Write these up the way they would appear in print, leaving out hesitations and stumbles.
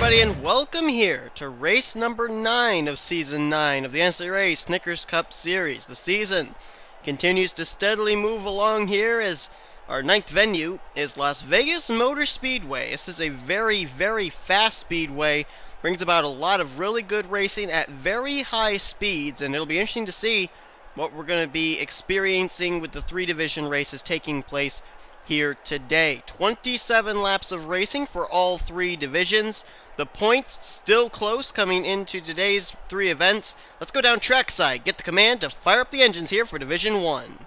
everybody, and welcome here to race number 9 of Season 9 of the NNSCRA Snickers Cup Series. The season continues to steadily move along here as our 9th venue is Las Vegas Motor Speedway. This is a very, very fast speedway. Brings about a lot of really good racing at very high speeds, and it'll be interesting to see what we're going to be experiencing with the 3 division races taking place here today. 27 laps of racing for all 3 divisions. The points still close coming into today's 3 events. Let's go down trackside, get the command to fire up the engines here for Division 1.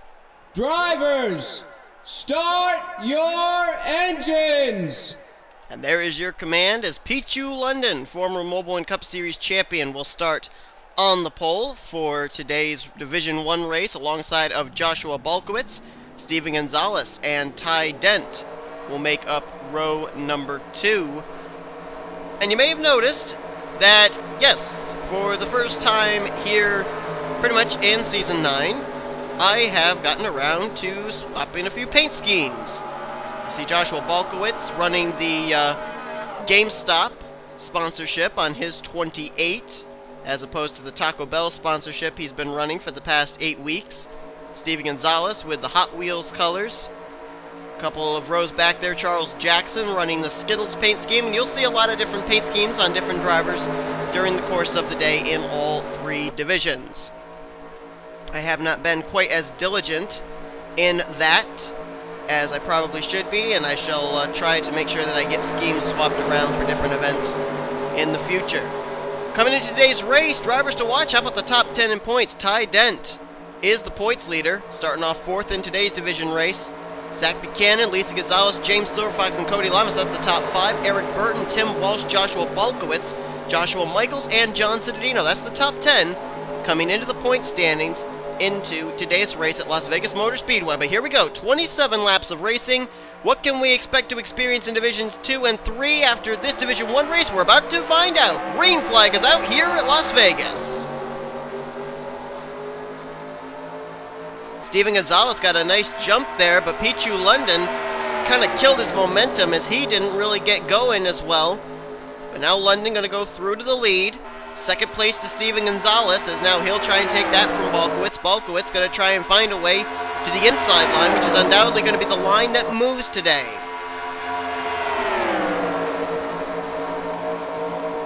Drivers, start your engines! And there is your command as Pichu London, former Mobile and Cup Series champion, will start on the pole for today's Division 1 race alongside of Joshua Balkowitz. Steven Gonzalez and Ty Dent will make up row number 2. And you may have noticed that, yes, for the first time here, pretty much in Season 9, I have gotten around to swapping a few paint schemes. You see Joshua Balkowitz running the GameStop sponsorship on his 28, as opposed to the Taco Bell sponsorship he's been running for the past 8 weeks. Steven Gonzalez with the Hot Wheels colors. A couple of rows back there, Charles Jackson running the Skittles paint scheme. And you'll see a lot of different paint schemes on different drivers during the course of the day in all 3 divisions. I have not been quite as diligent in that as I probably should be, and I shall try to make sure that I get schemes swapped around for different events in the future. Coming into today's race, drivers to watch. How about the top 10 in points? Ty Dent is the points leader, starting off 4th in today's division race. Zach Buchanan, Lisa Gonzalez, James Silverfox, and Cody Lamas, that's the top 5. Eric Burton, Tim Walsh, Joshua Balkowitz, Joshua Michaels, and John Cittadino. That's the top 10 coming into the point standings into today's race at Las Vegas Motor Speedway. But here we go, 27 laps of racing. What can we expect to experience in Divisions 2 and 3 after this Division 1 race? We're about to find out. Green flag is out here at Las Vegas. Steven Gonzalez got a nice jump there, but Pichu London kind of killed his momentum as he didn't really get going as well. But now London going to go through to the lead. Second place to Steven Gonzalez, as now he'll try and take that from Balkowitz. Balkowitz going to try and find a way to the inside line, which is undoubtedly going to be the line that moves today.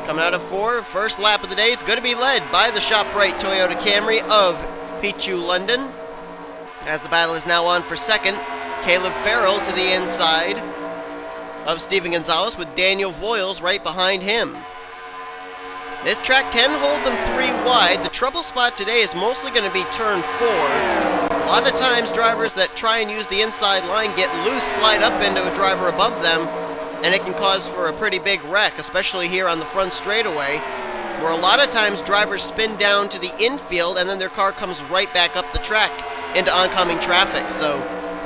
Coming out of 4, first lap of the day is going to be led by the ShopRite Toyota Camry of Pichu London. As the battle is now on for second, Caleb Farrell to the inside of Steven Gonzalez with Daniel Voiles right behind him. This track can hold them 3 wide. The trouble spot today is mostly going to be turn 4. A lot of times drivers that try and use the inside line get loose, slide up into a driver above them, and it can cause for a pretty big wreck, especially here on the front straightaway, where a lot of times drivers spin down to the infield and then their car comes right back up the track into oncoming traffic. So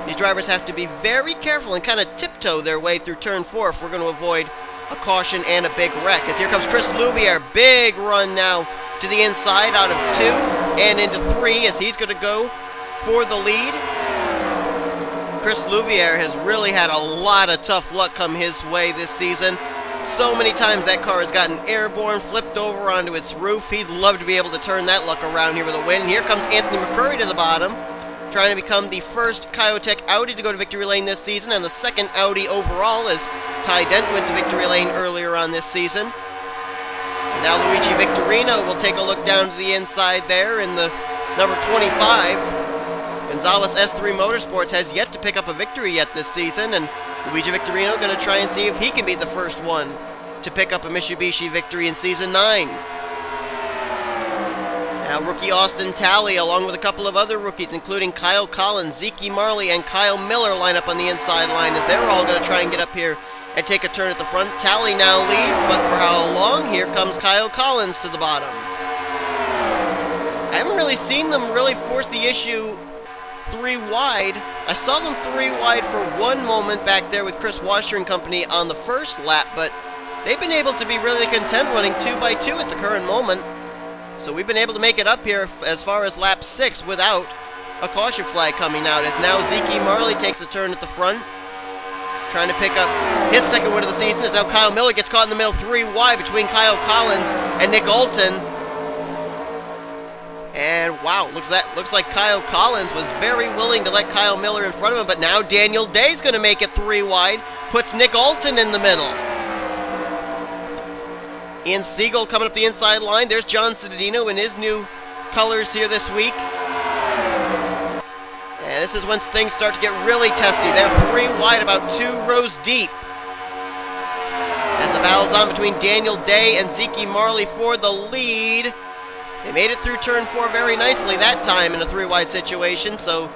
these drivers have to be very careful and kind of tiptoe their way through turn 4 if we're going to avoid a caution and a big wreck. As here comes Chris Louvier, big run now to the inside out of 2 and into 3 as he's going to go for the lead. Chris Louvier has really had a lot of tough luck come his way this season. So many times that car has gotten airborne, flipped over onto its roof. He'd love to be able to turn that luck around here with a win. And here comes Anthony McCurry to the bottom, trying to become the first Kyotech Audi to go to victory lane this season, and the second Audi overall, as Ty Dent went to victory lane earlier on this season. And now Luigi Victorino will take a look down to the inside there in the number 25. Gonzalez S3 Motorsports has yet to pick up a victory yet this season, and Luigi Victorino going to try and see if he can be the first one to pick up a Mitsubishi victory in Season 9. Now rookie Austin Talley, along with a couple of other rookies, including Kyle Collins, Zeke Marley, and Kyle Miller, line up on the inside line as they're all going to try and get up here and take a turn at the front. Talley now leads, but for how long? Here comes Kyle Collins to the bottom. I haven't really seen them really force the issue 3 wide. I saw them 3 wide for one moment back there with Chris Washer and company on the first lap, but they've been able to be really content running 2x2 at the current moment. So we've been able to make it up here as far as lap 6 without a caution flag coming out, as now Zeke Marley takes a turn at the front. trying to pick up his second win of the season, as now Kyle Miller gets caught in the middle 3 wide between Kyle Collins and Nick Alton. And wow, looks like Kyle Collins was very willing to let Kyle Miller in front of him, but now Daniel Day's going to make it 3 wide, puts Nick Alton in the middle. Ian Siegel coming up the inside line. There's John Cittadino in his new colors here this week. And this is when things start to get really testy. They're 3 wide, about 2 rows deep. As the battle's on between Daniel Day and Zeke Marley for the lead. They made it through turn 4 very nicely that time in a 3 wide situation, so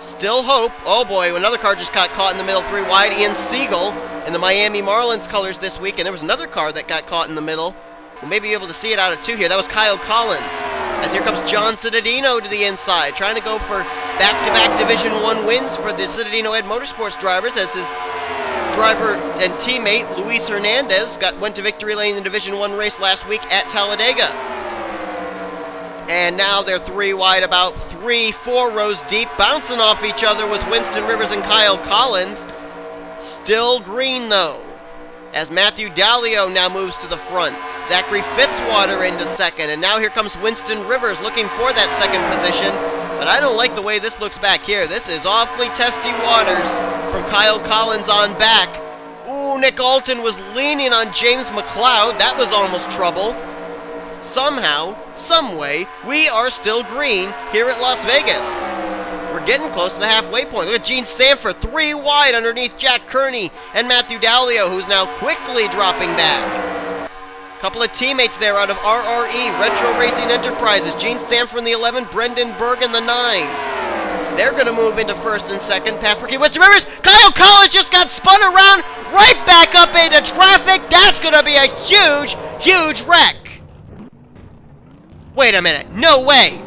still hope. Oh boy, another car just got caught in the middle 3 wide. Ian Siegel in the Miami Marlins colors this week, and there was another car that got caught in the middle. We'll maybe be able to see it out of 2 here. That was Kyle Collins. As here comes John Cittadino to the inside, trying to go for back-to-back Division 1 wins for the Cittadino Ed Motorsports drivers, as his driver and teammate Luis Hernandez went to victory lane in the Division 1 race last week at Talladega. And now they're 3 wide, about 3-4 rows deep. Bouncing off each other was Winston Rivers and Kyle Collins. Still green, though, as Matthew Dallio now moves to the front. Zachary Fitzwater into second. And now here comes Winston Rivers looking for that second position. But I don't like the way this looks back here. This is awfully testy waters from Kyle Collins on back. Ooh, Nick Alton was leaning on James McLeod. That was almost trouble. Somehow, someway, we are still green here at Las Vegas. We're getting close to the halfway point. Look at Gene Sanford, 3 wide underneath Jack Kearney and Matthew Dallio, who's now quickly dropping back. Couple of teammates there out of RRE, Retro Racing Enterprises. Gene Sanford in the 11, Brendan Berg in the 9. They're going to move into first and second past Ricky Winston Rivers. Kyle Collins just got spun around right back up into traffic. That's going to be a huge, huge wreck. Wait a minute. No way.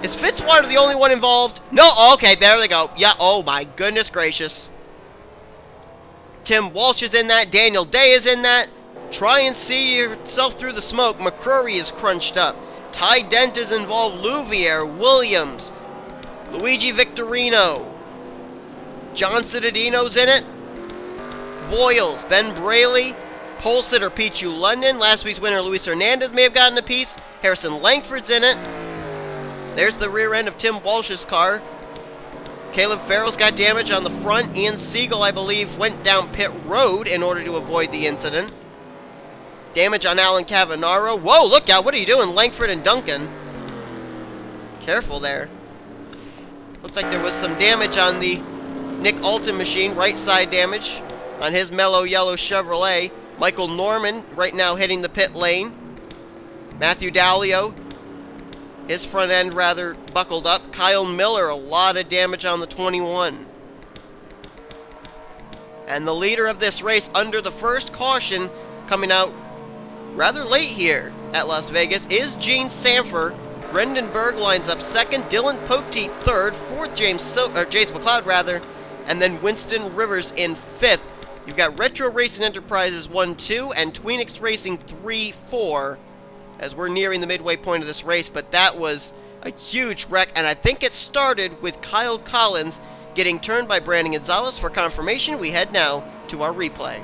Is Fitzwater the only one involved? No. Okay, there they go. Yeah, oh my goodness gracious. Tim Walsh is in that. Daniel Day is in that. Try and see yourself through the smoke. McCrory is crunched up. Ty Dent is involved. Louvier, Williams, Luigi Victorino. John Cittadino's in it. Voiles, Ben Braley, pole sitter Pichu London. Last week's winner Luis Hernandez may have gotten a piece. Harrison Langford's in it. There's the rear end of Tim Walsh's car. Caleb Farrell's got damage on the front. Ian Siegel, I believe, went down pit road in order to avoid the incident. Damage on Alan Cavanaro. Whoa, look out. What are you doing, Langford and Duncan? Careful there. Looked like there was some damage on the Nick Alton machine. Right side damage on his mellow yellow Chevrolet. Michael Norman right now hitting the pit lane. Matthew Dallio, his front end rather buckled up. Kyle Miller, a lot of damage on the 21. And the leader of this race under the first caution, coming out rather late here at Las Vegas, is Gene Sanford. Brendan Berg lines up second, Dylan Poteet third, fourth James McLeod rather, and then Winston Rivers in fifth. You've got Retro Racing Enterprises 1-2 and Tweenix Racing 3-4 as we're nearing the midway point of this race, but that was a huge wreck, and I think it started with Kyle Collins getting turned by Brandon Gonzalez. For confirmation, we head now to our replay.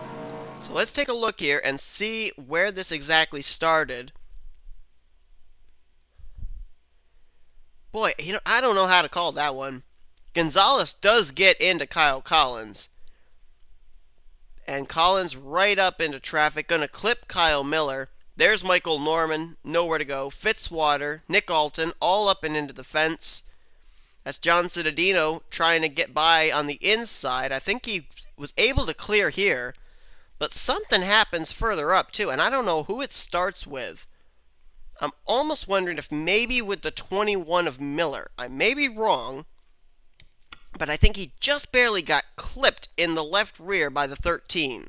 So let's take a look here and see where this exactly started. Boy, I don't know how to call that one. Gonzalez does get into Kyle Collins. And Collins right up into traffic, going to clip Kyle Miller. There's Michael Norman, nowhere to go. Fitzwater, Nick Alton, all up and into the fence. That's John Cittadino trying to get by on the inside. I think he was able to clear here. But something happens further up, too, and I don't know who it starts with. I'm almost wondering if maybe with the 21 of Miller. I may be wrong, but I think he just barely got clipped in the left rear by the 13.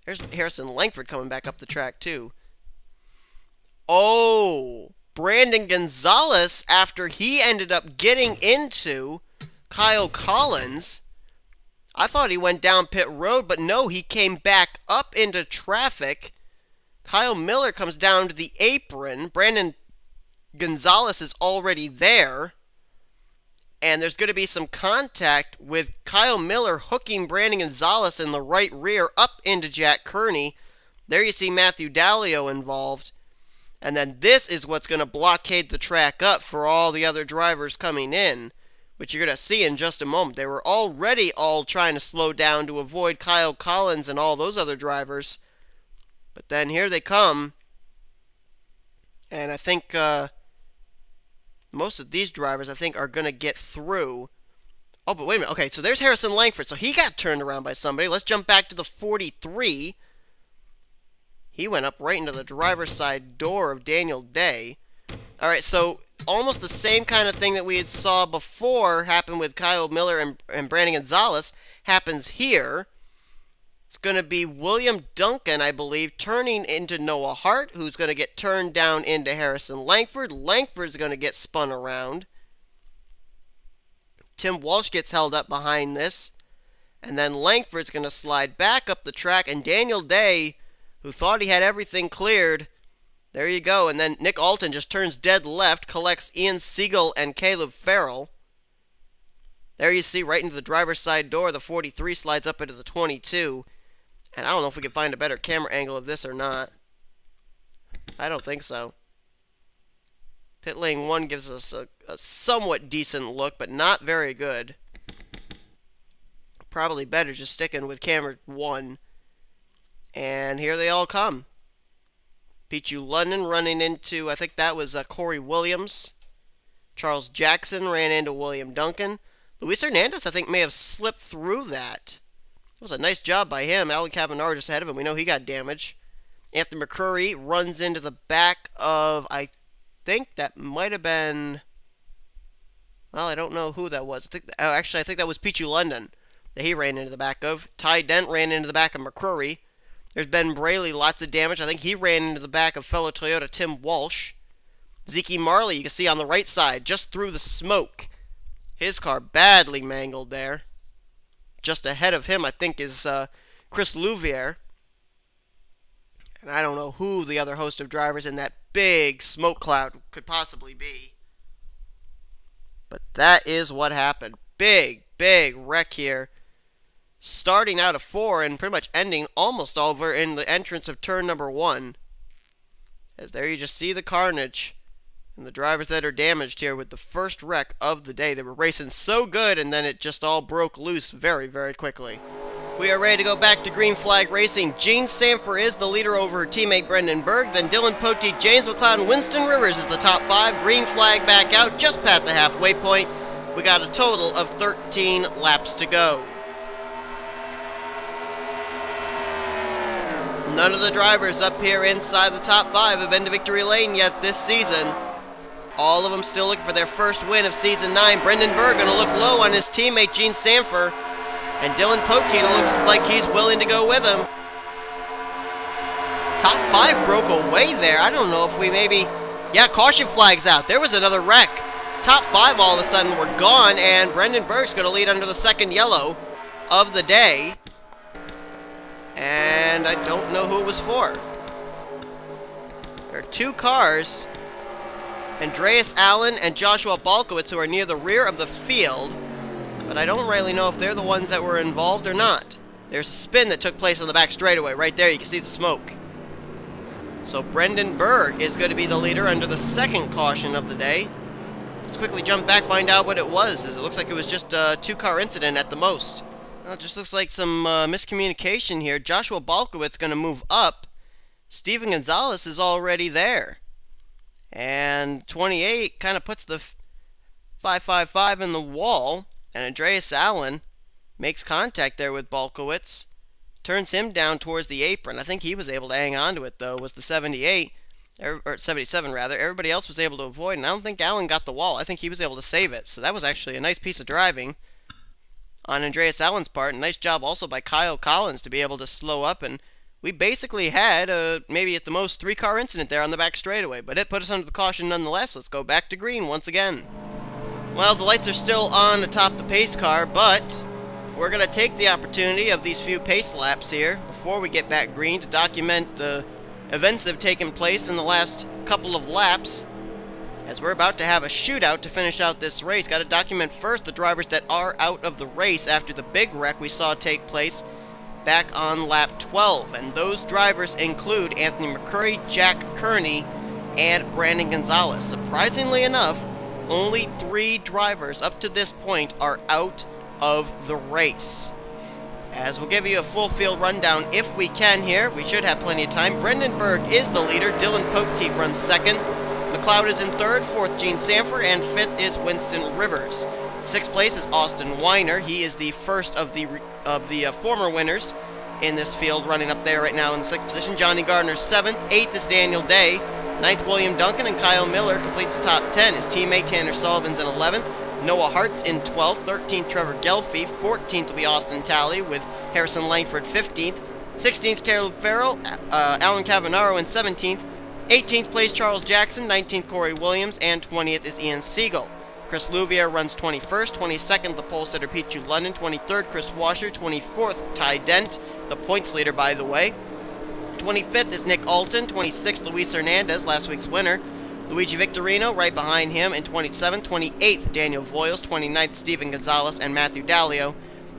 There's Harrison Langford coming back up the track, too. Oh, Brandon Gonzalez, after he ended up getting into Kyle Collins, I thought he went down pit road, but no, he came back up into traffic. Kyle Miller comes down to the apron. Brandon Gonzalez is already there. and there's going to be some contact with Kyle Miller hooking Brandon Gonzalez in the right rear up into Jack Kearney. There you see Matthew Dallio involved. And then this is what's going to blockade the track up for all the other drivers coming in, which you're going to see in just a moment. They were already all trying to slow down to avoid Kyle Collins and all those other drivers. But then here they come. And I think most of these drivers, I think, are going to get through. Oh, but wait a minute. Okay, so there's Harrison Langford. So he got turned around by somebody. Let's jump back to the 43. He went up right into the driver's side door of Daniel Day. All right, so almost the same kind of thing that we had saw before happen with Kyle Miller and Brandon Gonzalez happens here. It's going to be William Duncan, I believe, turning into Noah Hart, who's going to get turned down into Harrison Langford. Langford's going to get spun around. Tim Walsh gets held up behind this. And then Langford's going to slide back up the track, and Daniel Day, who thought he had everything cleared, there you go. And then Nick Alton just turns dead left, collects Ian Siegel and Caleb Farrell. There you see, right into the driver's side door, the 43 slides up into the 22. And I don't know if we can find a better camera angle of this or not. I don't think so. Pit lane 1 gives us a somewhat decent look, but not very good. Probably better just sticking with camera 1. And here they all come. Pichu London running into, I think that was Corey Williams. Charles Jackson ran into William Duncan. Luis Hernandez, I think, may have slipped through that. It was a nice job by him. Alan Cavanaugh just ahead of him. We know he got damage. Anthony McCurry runs into the back of, I think that might have been, well, I don't know who that was. I think that was Pichu London that he ran into the back of. Ty Dent ran into the back of McCurry. There's Ben Braley, lots of damage. I think he ran into the back of fellow Toyota Tim Walsh. Zeke Marley, you can see on the right side, just through the smoke. His car badly mangled there. Just ahead of him, I think, is Chris Louvier. And I don't know who the other host of drivers in that big smoke cloud could possibly be. But that is what happened. Big wreck here. Starting out of 4 and pretty much ending almost over in the entrance of turn number 1. As there you just see the carnage and the drivers that are damaged here with the first wreck of the day. They were racing so good, and then it just all broke loose very quickly. We are ready to go back to green flag racing. Gene Sanford is the leader over her teammate Brendan Berg. Then Dylan Poteet, James McLeod, and Winston Rivers is the top 5. Green flag back out just past the halfway point. We got a total of 13 laps to go. None of the drivers up here inside the top 5 have been to victory lane yet this season. All of them still looking for their first win of Season 9. Brendan Berg going to look low on his teammate Gene Sanford. And Dylan Poteet looks like he's willing to go with him. Top 5 broke away there. I don't know if we maybe... Yeah, caution flags out. There was another wreck. Top 5 all of a sudden were gone, and Brendan Berg's going to lead under the second yellow of the day. And I don't know who it was for. There are 2 cars, Andreas Allen and Joshua Balkowitz, who are near the rear of the field, but I don't really know if they're the ones that were involved or not. There's a spin that took place on the back straightaway. Right there, you can see the smoke. So Brendan Berg is going to be the leader under the second caution of the day. Let's quickly jump back, find out what it was, as it looks like it was just a 2-car incident at the most. Well, it just looks like some miscommunication here. Joshua Balkowitz going to move up. Steven Gonzalez is already there. And 28 kind of puts the 555 in the wall. And Andreas Allen makes contact there with Balkowitz. Turns him down towards the apron. I think he was able to hang on to it, though, was the 78. Or 77, rather. Everybody else was able to avoid, and I don't think Allen got the wall. I think he was able to save it. So that was actually a nice piece of driving on Andreas Allen's part. And nice job also by Kyle Collins to be able to slow up. And we basically had maybe at the most 3-car incident there on the back straightaway. But it put us under the caution nonetheless. Let's go back to green once again. Well, the lights are still on atop the pace car, but we're going to take the opportunity of these few pace laps here before we get back green to document the events that have taken place in the last couple of laps. as we're about to have a shootout to finish out this race. Got to document first the drivers that are out of the race after the big wreck we saw take place back on lap 12. And those drivers include Anthony McCurry, Jack Kearney, and Brandon Gonzalez. Surprisingly enough, only 3 drivers up to this point are out of the race. As we'll give you a full field rundown if we can here. We should have plenty of time. Brendan Berg is the leader. Dylan Poteet runs second. McLeod is in third. Fourth, Gene Sanford. And fifth is Winston Rivers. Sixth place is Austin Weiner. He is the first of the former winners in this field, running up there right now in the 6th position. Johnny Gardner's 7th. 8th is Daniel Day. 9th, William Duncan, and Kyle Miller completes the top 10. His teammate Tanner Sullivan's in 11th. Noah Hart's in 12th. 13th, Trevor Gelfie. 14th will be Austin Talley, with Harrison Langford 15th. 16th, Caleb Farrell. Alan Cavanaro in 17th. 18th place, Charles Jackson. 19th, Corey Williams. And 20th is Ian Siegel. Chris Louvier runs 21st. 22nd, the pole sitter Pichu London. 23rd, Chris Washer. 24th, Ty Dent, the points leader, by the way. 25th is Nick Alton. 26th, Luis Hernandez, last week's winner. Luigi Victorino right behind him in 27th. 28th, Daniel Voiles. 29th, Steven Gonzalez. And Matthew Dalio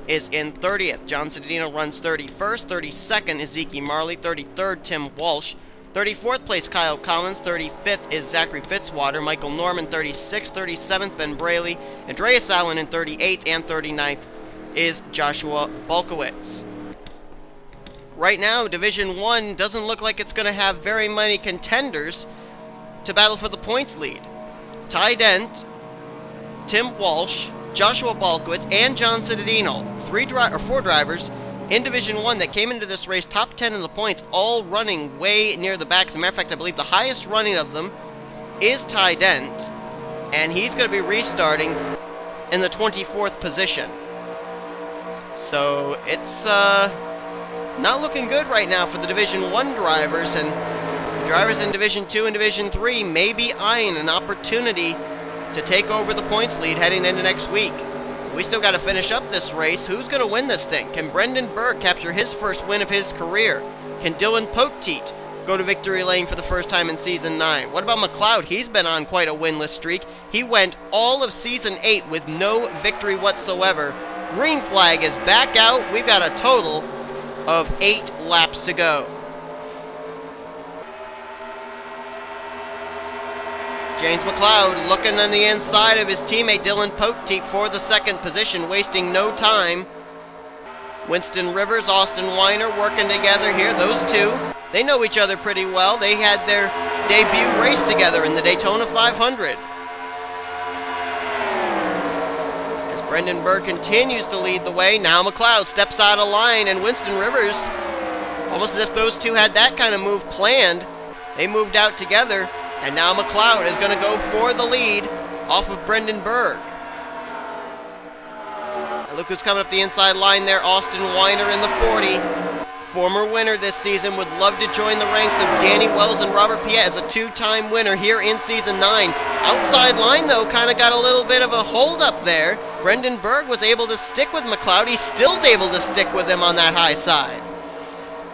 is in 30th. John Citadino runs 31st. 32nd is Zeke Marley. 33rd, Tim Walsh. 34th place, Kyle Collins. 35th is Zachary Fitzwater. Michael Norman, 36th. 37th, Ben Braley. Andreas Allen in 38th. And 39th is Joshua Balkowitz. Right now, Division 1 doesn't look like it's going to have very many contenders to battle for the points lead. Ty Dent, Tim Walsh, Joshua Balkowitz, and John Citadino, 4 drivers in Division 1 that came into this race top 10 in the points, all running way near the back. As a matter of fact, I believe the highest running of them is Ty Dent, and he's going to be restarting in the 24th position. So it's not looking good right now for the Division 1 drivers, and drivers in Division 2 and Division 3 may be eyeing an opportunity to take over the points lead heading into next week. We still got to finish up this race. Who's going to win this thing? Can Brendan Berg capture his first win of his career? Can Dylan Poteet go to victory lane for the first time in Season 9? What about McLeod? He's been on quite a winless streak. He went all of Season 8 with no victory whatsoever. Green flag is back out. We've got a total of 8 laps to go. James McLeod looking on the inside of his teammate Dylan Poteet for the 2nd position, wasting no time. Winston Rivers, Austin Weiner working together here. Those two, they know each other pretty well. They had their debut race together in the Daytona 500. As Brendan Berg continues to lead the way, now McLeod steps out of line, and Winston Rivers, almost as if those two had that kind of move planned, they moved out together. And now McLeod is going to go for the lead off of Brendan Berg. And look who's coming up the inside line there, Austin Weiner in the 40. Former winner this season, would love to join the ranks of Danny Wells and Robert Piet as a 2-time winner here in Season 9. Outside line, though, kind of got a little bit of a hold up there. Brendan Berg was able to stick with McLeod. He's still able to stick with him on that high side.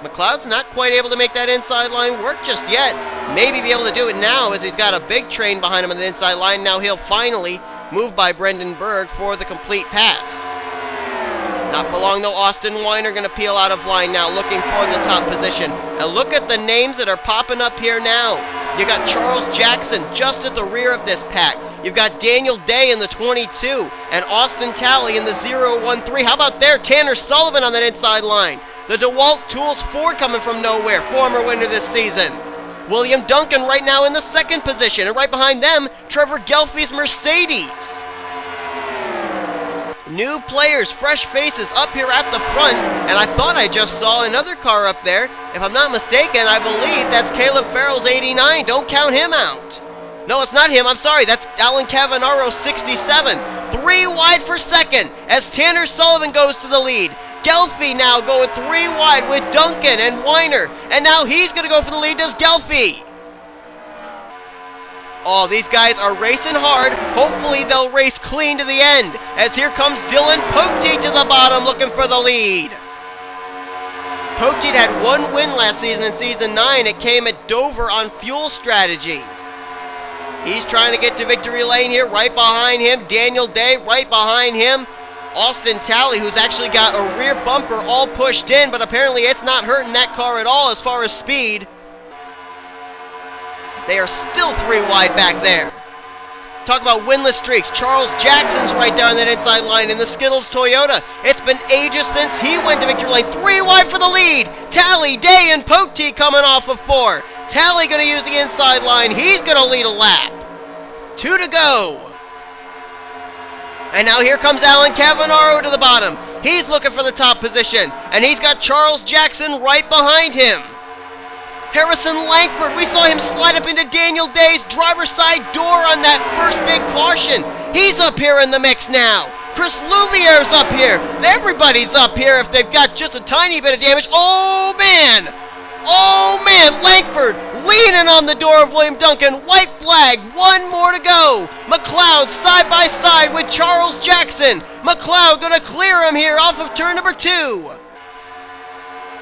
McLeod's not quite able to make that inside line work just yet. Maybe be able to do it now as he's got a big train behind him on the inside line. Now he'll finally move by Brendan Berg for the complete pass. Not for long though, Austin Weiner going to peel out of line now, looking for the top position. And look at the names that are popping up here now. You got Charles Jackson just at the rear of this pack. You've got Daniel Day in the 22 and Austin Talley in the 013. How about there? Tanner Sullivan on that inside line. The DeWalt Tools Ford coming from nowhere, former winner this season. William Duncan right now in the 2nd position, and right behind them, Trevor Gelfie's Mercedes. New players, fresh faces up here at the front, and I thought I just saw another car up there. If I'm not mistaken, I believe that's Caleb Farrell's 89. Don't count him out. No, it's not him. I'm sorry. That's Alan Cavanaro's 67. 3 wide for 2nd as Tanner Sullivan goes to the lead. Gelfie now going 3 wide with Duncan and Weiner. And now he's going to go for the lead. Does Gelfie? Oh, these guys are racing hard. Hopefully they'll race clean to the end. As here comes Dylan Poteet to the bottom looking for the lead. Poteet had 1 win last season in Season 9. It came at Dover on fuel strategy. He's trying to get to victory lane here. Right behind him, Daniel Day. Right behind him, Austin Talley, who's actually got a rear bumper all pushed in, but apparently it's not hurting that car at all as far as speed. They are still 3 wide back there. Talk about winless streaks. Charles Jackson's right there on that inside line in the Skittles Toyota. It's been ages since he went to victory lane. 3 wide for the lead. Talley, Day, and Pote coming off of 4. Talley going to use the inside line. He's going to lead a lap. 2 to go. And now here comes Alan Cavanaro to the bottom. He's looking for the top position. And he's got Charles Jackson right behind him. Harrison Langford, we saw him slide up into Daniel Day's driver's side door on that first big caution. He's up here in the mix now. Chris Louviere's up here. Everybody's up here if they've got just a tiny bit of damage. Oh, man. Oh, man. Langford leaning on the door of William Duncan. White flag. 1 more to go. McLeod side by side with Charles Jackson. McLeod going to clear him here off of turn number 2.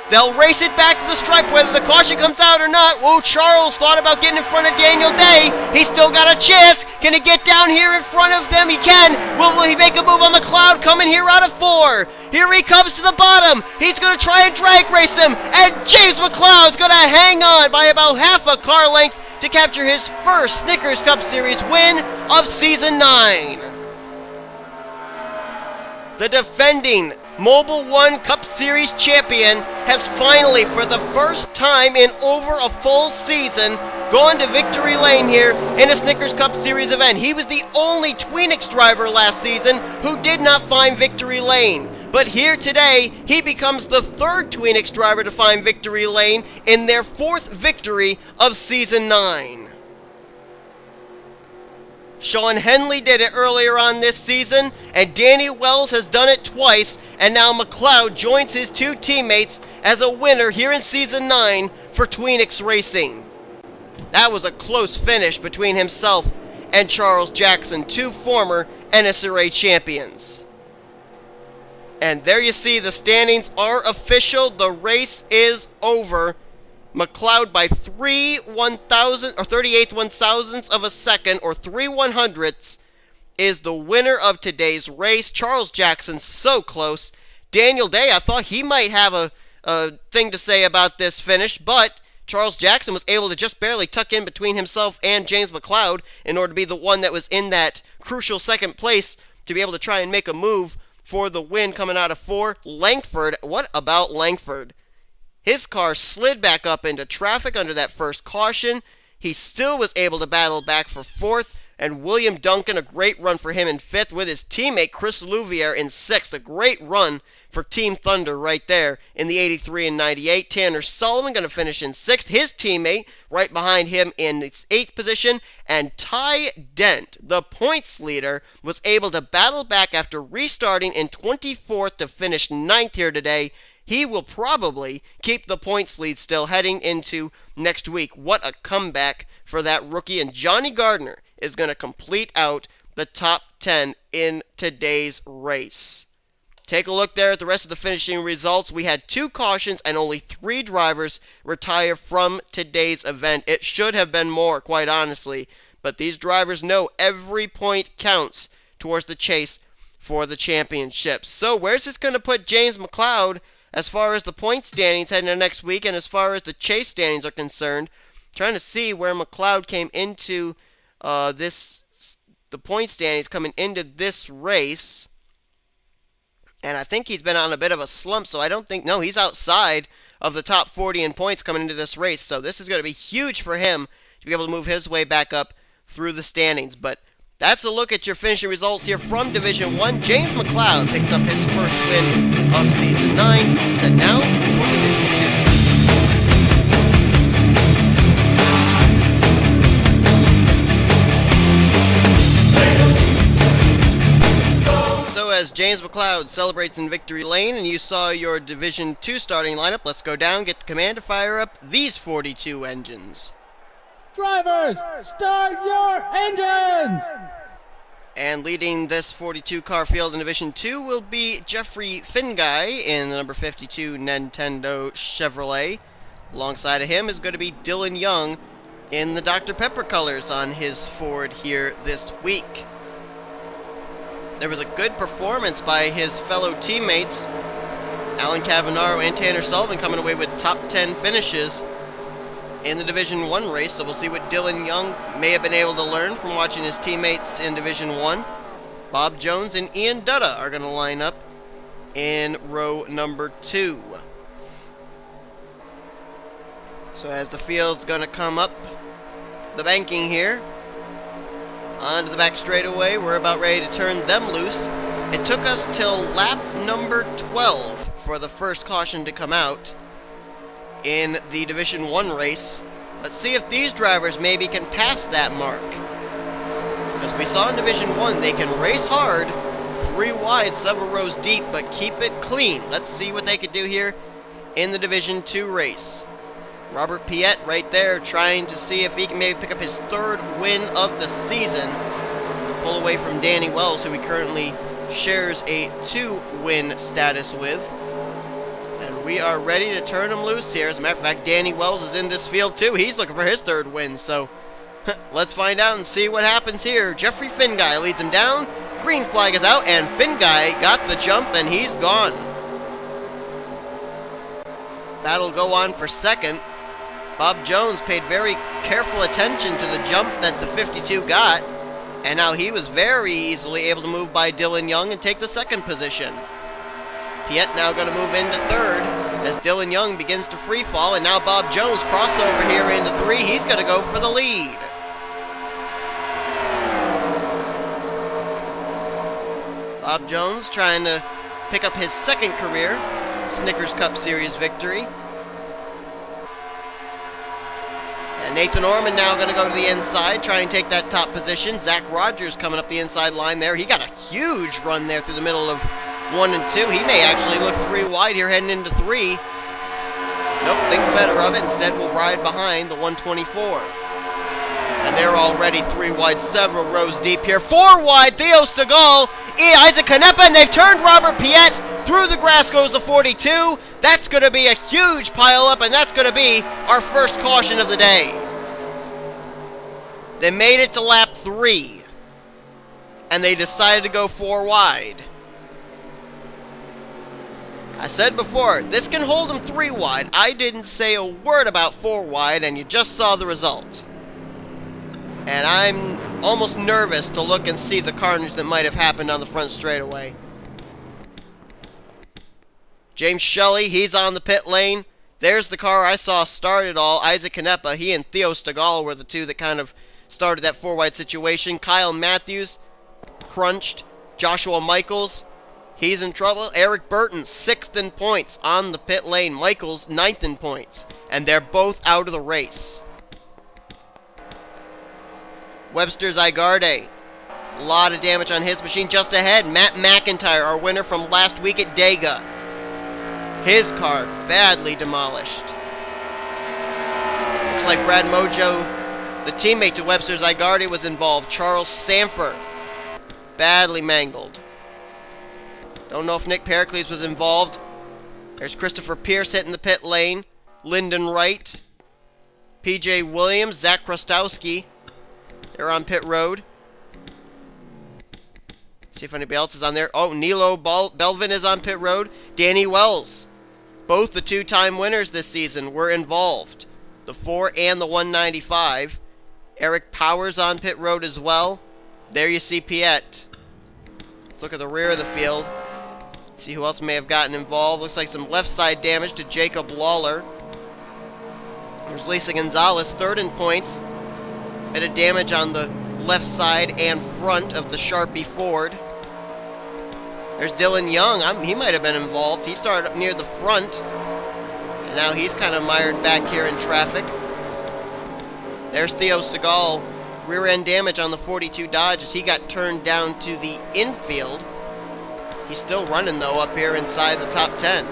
They'll race it back to the stripe whether the caution comes out or not. Whoa, Charles thought about getting in front of Daniel Day. He's still got a chance. Can he get down here in front of them? He can. Will he make a move on McLeod coming here out of 4? Here he comes to the bottom. He's going to try and drag race him. And James McLeod's going to hang on by about half a car length to capture his first Snickers Cup Series win of Season 9. The defending Mobil 1 Cup Series champion has finally, for the first time in over a full season, gone to victory lane here in a Snickers Cup Series event. He was the only Tweenix driver last season who did not find victory lane. But here today, he becomes the 3rd Tweenix driver to find victory lane in their 4th victory of Season 9. Sean Henley did it earlier on this season, and Danny Wells has done it twice, and now McLeod joins his 2 teammates as a winner here in Season 9 for Tweenix Racing. That was a close finish between himself and Charles Jackson, 2 former NNSCRA champions. And there you see the standings are official. The race is over. McLeod by 38 one-thousandths of a second, or 3 100ths, is the winner of today's race. Charles Jackson so close. Daniel Day, I thought he might have a thing to say about this finish, but Charles Jackson was able to just barely tuck in between himself and James McLeod in order to be the one that was in that crucial second place to be able to try and make a move for the win coming out of 4. Langford, what about Langford? His car slid back up into traffic under that first caution. He still was able to battle back for 4th. And William Duncan, a great run for him in 5th with his teammate Chris Louviere in 6th. A great run for Team Thunder right there in the 83 and 98. Tanner Sullivan going to finish in 6th. His teammate right behind him in the 8th position. And Ty Dent, the points leader, was able to battle back after restarting in 24th to finish 9th here today. He will probably keep the points lead still heading into next week. What a comeback for that rookie. And Johnny Gardner is going to complete out the top 10 in today's race. Take a look there at the rest of the finishing results. We had 2 cautions and only 3 drivers retire from today's event. It should have been more, quite honestly. But these drivers know every point counts towards the chase for the championship. So where's this going to put James McLeod as far as the point standings heading into next week, and as far as the chase standings are concerned? Trying to see where McLeod came into the point standings coming into this race. And I think he's been on a bit of a slump, so I don't think, no, he's outside of the top 40 in points coming into this race. So this is going to be huge for him to be able to move his way back up through the standings. But that's a look at your finishing results here from Division 1. James McLeod picks up his first win of Season 9. It's set now for Division 2. So as James McLeod celebrates in victory lane, and you saw your Division 2 starting lineup, let's go down, get the command to fire up these 42 engines. Drivers, start your engines! And leading this 42 car field in Division 2 will be Jeffrey Finguy in the number 52 Nintendo Chevrolet. Alongside of him is going to be Dylan Young in the Dr. Pepper colors on his Ford here this week. There was a good performance by his fellow teammates, Alan Cavanaro and Tanner Sullivan, coming away with top 10 finishes in the Division 1 race, so we'll see what Dylan Young may have been able to learn from watching his teammates in Division 1. Bob Jones and Ian Dutta are going to line up in row number 2. So as the field's going to come up the banking here, onto the back straightaway, we're about ready to turn them loose. It took us till lap number 12 for the first caution to come out in the Division 1 race. Let's see if these drivers maybe can pass that mark. As we saw in Division 1, they can race hard, 3 wide, several rows deep, but keep it clean. Let's see what they could do here in the Division 2 race. Robert Piet right there trying to see if he can maybe pick up his 3rd win of the season. Pull away from Danny Wells, who he currently shares a 2-win status with. And we are ready to turn him loose here. As a matter of fact, Danny Wells is in this field too. He's looking for his 3rd win, so let's find out and see what happens here. Jeffrey Finguy leads him down. Green flag is out, and Finguy got the jump, and he's gone. That'll go on for 2nd. Bob Jones paid very careful attention to the jump that the 52 got, and now he was very easily able to move by Dylan Young and take the 2nd position. Piet now going to move into 3rd as Dylan Young begins to free fall, and now Bob Jones crossover here into 3. He's going to go for the lead. Bob Jones trying to pick up his 2nd career Snickers Cup Series victory. And Nathan Orman now going to go to the inside, try and take that top position. Zach Rogers coming up the inside line there. He got a huge run there through the middle of 1 and 2. He may actually look 3 wide here heading into 3. Nope, thinks better of it. Instead, we'll ride behind the 124. And they're already 3 wide, several rows deep here. 4 wide, Theo Stegall, Isaac Canepa, and they've turned Robert Piet. Through the grass goes the 42. That's going to be a huge pile up, and that's going to be our first caution of the day. They made it to lap 3, and they decided to go 4 wide. I said before, this can hold them 3 wide. I didn't say a word about 4 wide, and you just saw the result. And I'm almost nervous to look and see the carnage that might have happened on the front straightaway. James Shelley, he's on the pit lane. There's the car I saw start it all. Isaac Canepa, he and Theo Stegall were the 2 that kind of started that 4-wide situation. Kyle Matthews crunched. Joshua Michaels, he's in trouble. Eric Burton, 6th in points on the pit lane. Michaels, 9th in points. And they're both out of the race. Webster Zygarde, a lot of damage on his machine. Just ahead, Matt McIntyre, our winner from last week at Dega. His car badly demolished. Looks like Brad Mojo, the teammate to Webster Zygarde, was involved. Charles Sanford, badly mangled. Don't know if Nick Pericles was involved. There's Christopher Pierce hitting the pit lane. Lyndon Wright, PJ Williams, Zach Krostowski. They're on pit road. See if anybody else is on there. Oh, Nilo Belvin is on pit road. Danny Wells, both the 2-time winners this season, were involved. The 4 and the 195. Eric Powers on pit road as well. There you see Piet. Let's look at the rear of the field. See who else may have gotten involved. Looks like some left side damage to Jacob Lawler. There's Lisa Gonzalez, 3rd in points. Bit of damage on the left side and front of the Sharpie Ford. There's Dylan Young. He might have been involved. He started up near the front, and now he's kind of mired back here in traffic. There's Theo Stegall. Rear end damage on the 42 Dodge as he got turned down to the infield. He's still running, though, up here inside the top 10.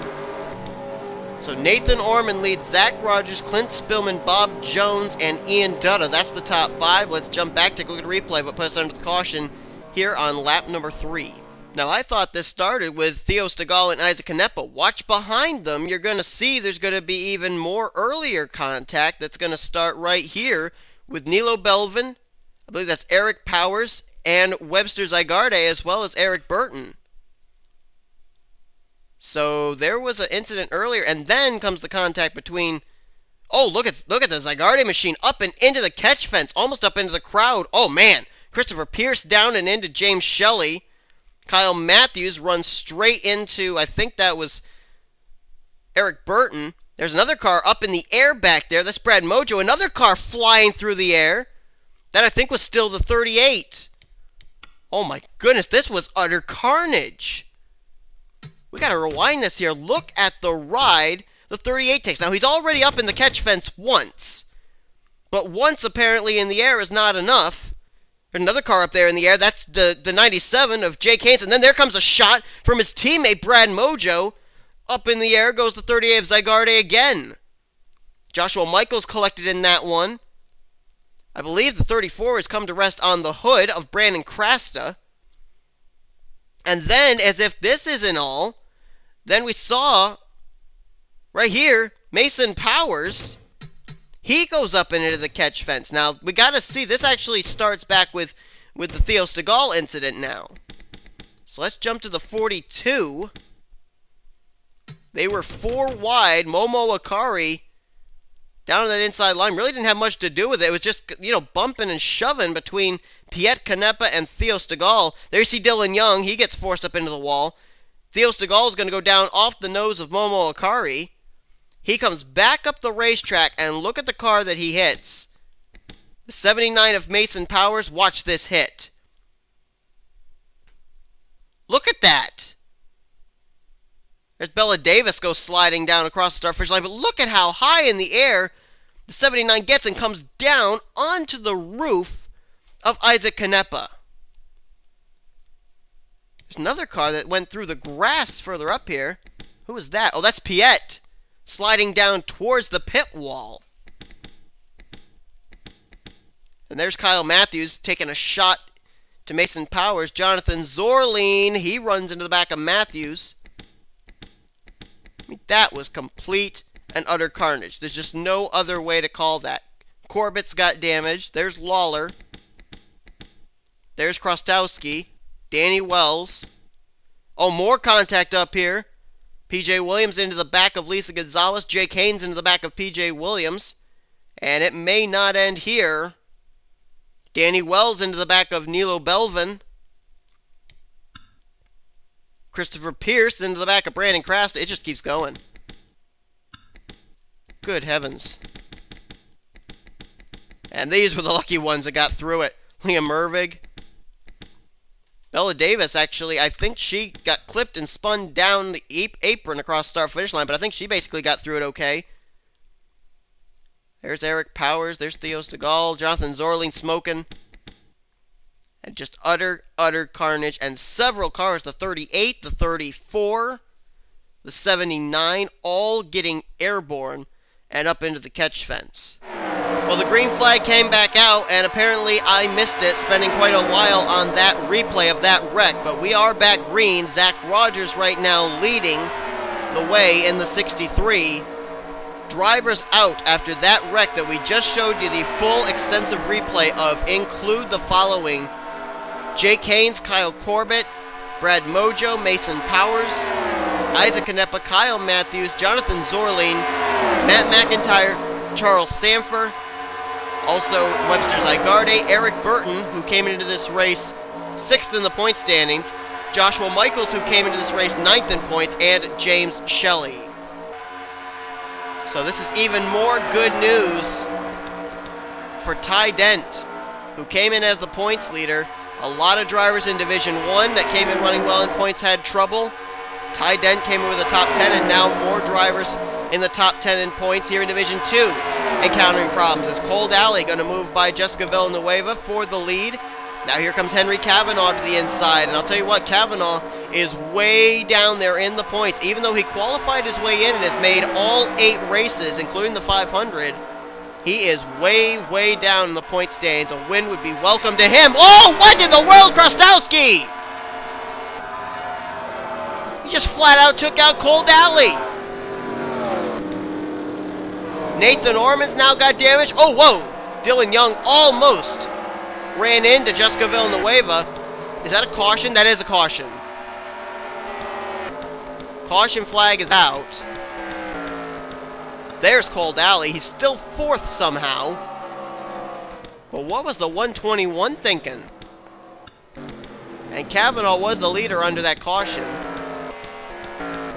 So Nathan Orman leads Zach Rogers, Clint Spillman, Bob Jones, and Ian Dutta. That's the top 5. Let's jump back, take a look at the replay, but put us under the caution here on lap number 3. Now, I thought this started with Theo Stegall and Isaac Canepa. Watch behind them. You're going to see there's going to be even more earlier contact that's going to start right here with Nilo Belvin. I believe that's Eric Powers and Webster Zygarde, as well as Eric Burton. So there was an incident earlier, and then comes the contact between... Oh, look at the Zygarde machine up and into the catch fence, almost up into the crowd. Oh, man. Christopher Pierce down and into James Shelley. Kyle Matthews runs straight into, I think that was Eric Burton. There's another car up in the air back there. That's Brad Mojo. Another car flying through the air. That I think was still the 38. Oh my goodness, this was utter carnage. We gotta rewind this here. Look at the ride the 38 takes. Now, he's already up in the catch fence once. But once, apparently, in the air is not enough. There's another car up there in the air. That's the 97 of Jake Haynes. And then there comes a shot from his teammate, Brad Mojo. Up in the air goes the 38 of Zygarde again. Joshua Michaels collected in that one. I believe the 34 has come to rest on the hood of Brandon Crasta. And then, as if this isn't all, then we saw... right here, Mason Powers, he goes up and into the catch fence. Now, we got to see, this actually starts back with the Theo Stegall incident now. So let's jump to the 42. They were 4 wide. Momo Akari down on that inside line really didn't have much to do with it. It was just, bumping and shoving between Piet Canepa and Theo Stegall. There you see Dylan Young. He gets forced up into the wall. Theo Stegall is going to go down off the nose of Momo Akari. He comes back up the racetrack, and look at the car that he hits. The 79 of Mason Powers. Watch this hit. Look at that. There's Bella Davis goes sliding down across the start finish line, but look at how high in the air the 79 gets and comes down onto the roof of Isaac Canepa. There's another car that went through the grass further up here. Who is that? Oh, that's Piet. Sliding down towards the pit wall. And there's Kyle Matthews taking a shot to Mason Powers. Jonathan Zorline, he runs into the back of Matthews. I mean, that was complete and utter carnage. There's just no other way to call that. Corbett's got damaged. There's Lawler. There's Krostowski. Danny Wells. Oh, more contact up here. P.J. Williams into the back of Lisa Gonzalez. Jake Haynes into the back of P.J. Williams. And it may not end here. Danny Wells into the back of Nilo Belvin. Christopher Pierce into the back of Brandon Crasta. It just keeps going. Good heavens. And these were the lucky ones that got through it. Liam Mervig. Bella Davis, actually, I think she got clipped and spun down the apron across the start-finish line, but I think she basically got through it okay. There's Eric Powers. There's Theo Stegall. Jonathan Zorling smoking. And just utter carnage. And several cars, the 38, the 34, the 79, all getting airborne and up into the catch fence. Well, the green flag came back out, and apparently I missed it, spending quite a while on that replay of that wreck. But we are back green. Zach Rogers right now leading the way in the 63. Drivers out after that wreck that we just showed you the full extensive replay of include the following: Jake Haynes, Kyle Corbett, Brad Mojo, Mason Powers, Isaac Canepa, Kyle Matthews, Jonathan Zorline, Matt McIntyre, Charles Sanford, also Webster Zygarde, Eric Burton, who came into this race 6th in the point standings, Joshua Michaels, who came into this race 9th in points, and James Shelley. So this is even more good news for Ty Dent, who came in as the points leader. A lot of drivers in Division 1 that came in running well in points had trouble. Ty Dent came in with a top 10, and now more drivers in the top 10 in points here in Division 2 encountering problems. Is Cole Daly going to move by Jessica Villanueva for the lead? Now here comes Henry Cavanaugh to the inside, and I'll tell you what, Cavanaugh is way down there in the points. Even though he qualified his way in and has made all 8 races, including the 500, he is way down in the point standings. A win would be welcome to him. Oh, what in the world, Krostowski? He just flat out took out Cole Daly. Nathan Orman's now got damage. Oh, whoa. Dylan Young almost ran into Jessica Villanueva. Is that a caution? That is a caution. Caution flag is out. There's Cole Daly. He's still fourth somehow. But what was the 121 thinking? And Kavanaugh was the leader under that caution.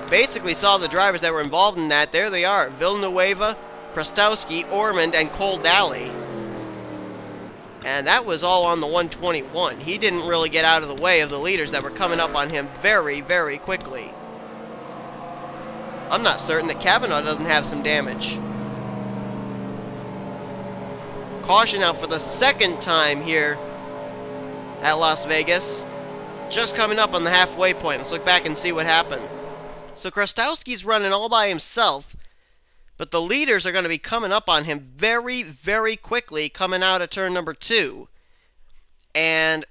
Basically saw the drivers that were involved in that. There they are. Villanueva, Krastowski, Ormond, and Cole Daly. And that was all on the 121. He didn't really get out of the way of the leaders that were coming up on him very, very quickly. I'm not certain that Kavanaugh doesn't have some damage. Caution out for the second time here at Las Vegas. Just coming up on the halfway point. Let's look back and see what happened. So Krastowski's running all by himself, but the leaders are going to be coming up on him very, very quickly coming out of turn number 2. And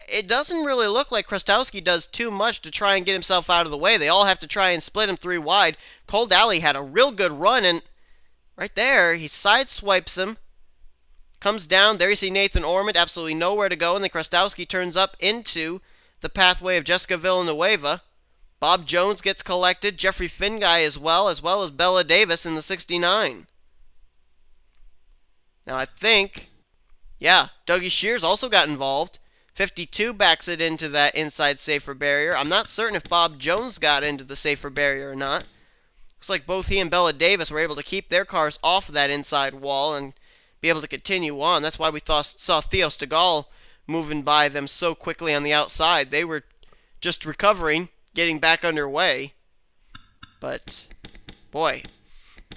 it doesn't really look like Krastowski does too much to try and get himself out of the way. They all have to try and split him 3 wide. Cole Daly had a real good run, and right there, he sideswipes him. Comes down, there you see Nathan Ormond, absolutely nowhere to go, and then Krastowski turns up into the pathway of Jessica Villanueva. Bob Jones gets collected, Jeffrey Finguy as well as Bella Davis in the 69. Now I think, yeah, Dougie Shears also got involved. 52 backs it into that inside safer barrier. I'm not certain if Bob Jones got into the safer barrier or not. Looks like both he and Bella Davis were able to keep their cars off of that inside wall and be able to continue on. That's why we saw Theo Stegall moving by them so quickly on the outside. They were just recovering, getting back underway. But, boy,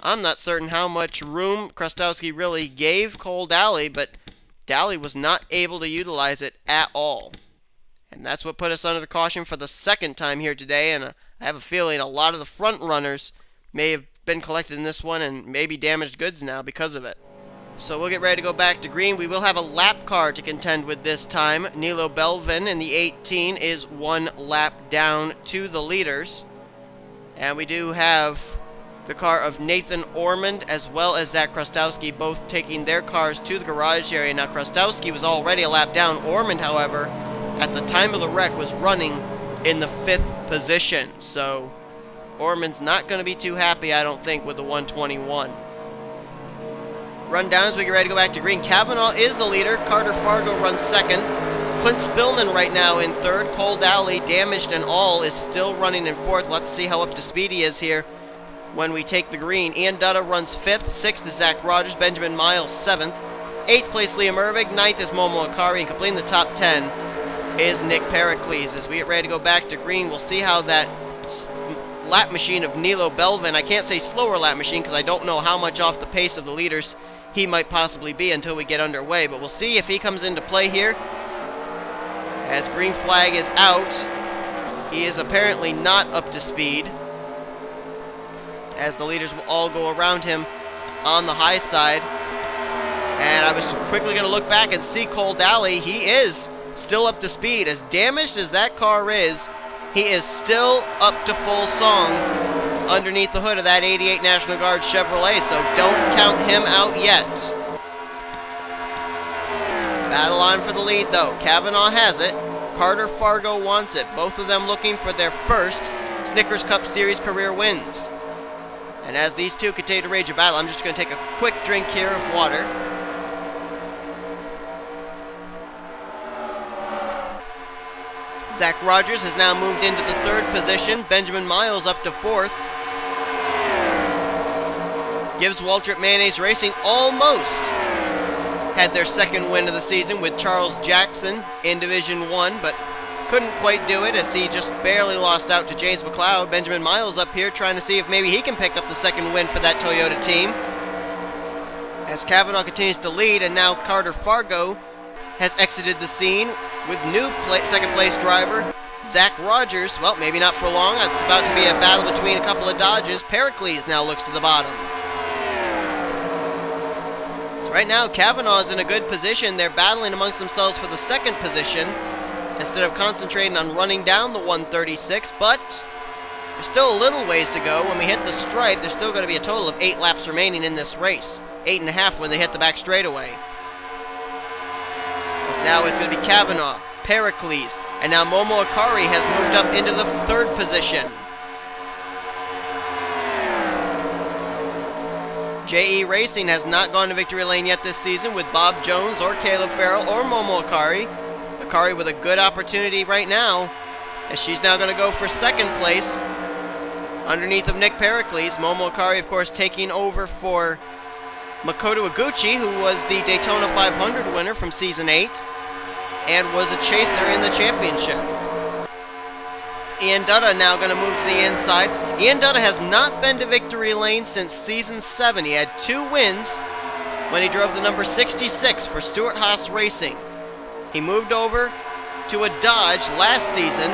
I'm not certain how much room Krastowski really gave Cole Daly, but Daly was not able to utilize it at all. And that's what put us under the caution for the second time here today, and I have a feeling a lot of the front runners may have been collected in this one and maybe damaged goods now because of it. So we'll get ready to go back to green. We will have a lap car to contend with this time. Nilo Belvin in the 18 is 1 lap down to the leaders. And we do have the car of Nathan Ormond as well as Zach Krastowski both taking their cars to the garage area. Now Krastowski was already a lap down. Ormond, however, at the time of the wreck was running in the 5th position. So Ormond's not going to be too happy, I don't think, with the 121. Run down as we get ready to go back to green. Kavanaugh is the leader. Carter Fargo runs second. Clint Spillman right now in third. Cole Daly, damaged and all, is still running in fourth. We'll have to see how up to speed he is here when we take the green. Ian Dutta runs fifth. Sixth is Zach Rogers. Benjamin Miles, seventh. Eighth place, Liam Ervig. Ninth is Momo Akari. And completing the top 10 is Nick Pericles. As we get ready to go back to green, we'll see how that lap machine of Nilo Belvin, I can't say slower lap machine because I don't know how much off the pace of the leaders he might possibly be until we get underway, but we'll see if he comes into play here. As green flag is out, he is apparently not up to speed, as the leaders will all go around him on the high side. And I was quickly going to look back and see Cole Daly. He is still up to speed. As damaged as that car is, he is still up to full song underneath the hood of that 88 National Guard Chevrolet, so don't count him out yet. Battle on for the lead, though. Kavanaugh has it. Carter Fargo wants it. Both of them looking for their first Snickers Cup Series career wins. And as these two continue to rage a battle, I'm just going to take a quick drink here of water. Zach Rogers has now moved into the third position. Benjamin Miles up to fourth. Gibbs Waltrip Mayonnaise Racing almost had their second win of the season with Charles Jackson in Division 1, but couldn't quite do it as he just barely lost out to James McLeod. Benjamin Miles up here trying to see if maybe he can pick up the second win for that Toyota team. As Kavanaugh continues to lead, and now Carter Fargo has exited the scene with new second place driver Zach Rogers. Well, maybe not for long. It's about to be a battle between a couple of Dodges. Pericles now looks to the bottom. So right now, Kavanaugh is in a good position. They're battling amongst themselves for the second position instead of concentrating on running down the 136. But There's still a little ways to go. When we hit the stripe, there's still going to be a total of 8 laps remaining in this race. 8.5 when they hit the back straightaway. Now it's going to be Kavanaugh, Pericles, and now Momo Akari has moved up into the 3rd position. JE Racing has not gone to victory lane yet this season with Bob Jones or Caleb Farrell or Momo Akari. Akari with a good opportunity right now, as she's now going to go for 2nd place underneath of Nick Pericles. Momo Akari, of course, taking over for Makoto Iguchi, who was the Daytona 500 winner from Season 8 and was a chaser in the championship. Ian Dutta now going to move to the inside. Ian Dutta has not been to victory lane since Season 7. He had 2 wins when he drove the number 66 for Stuart Haas Racing. He moved over to a Dodge last season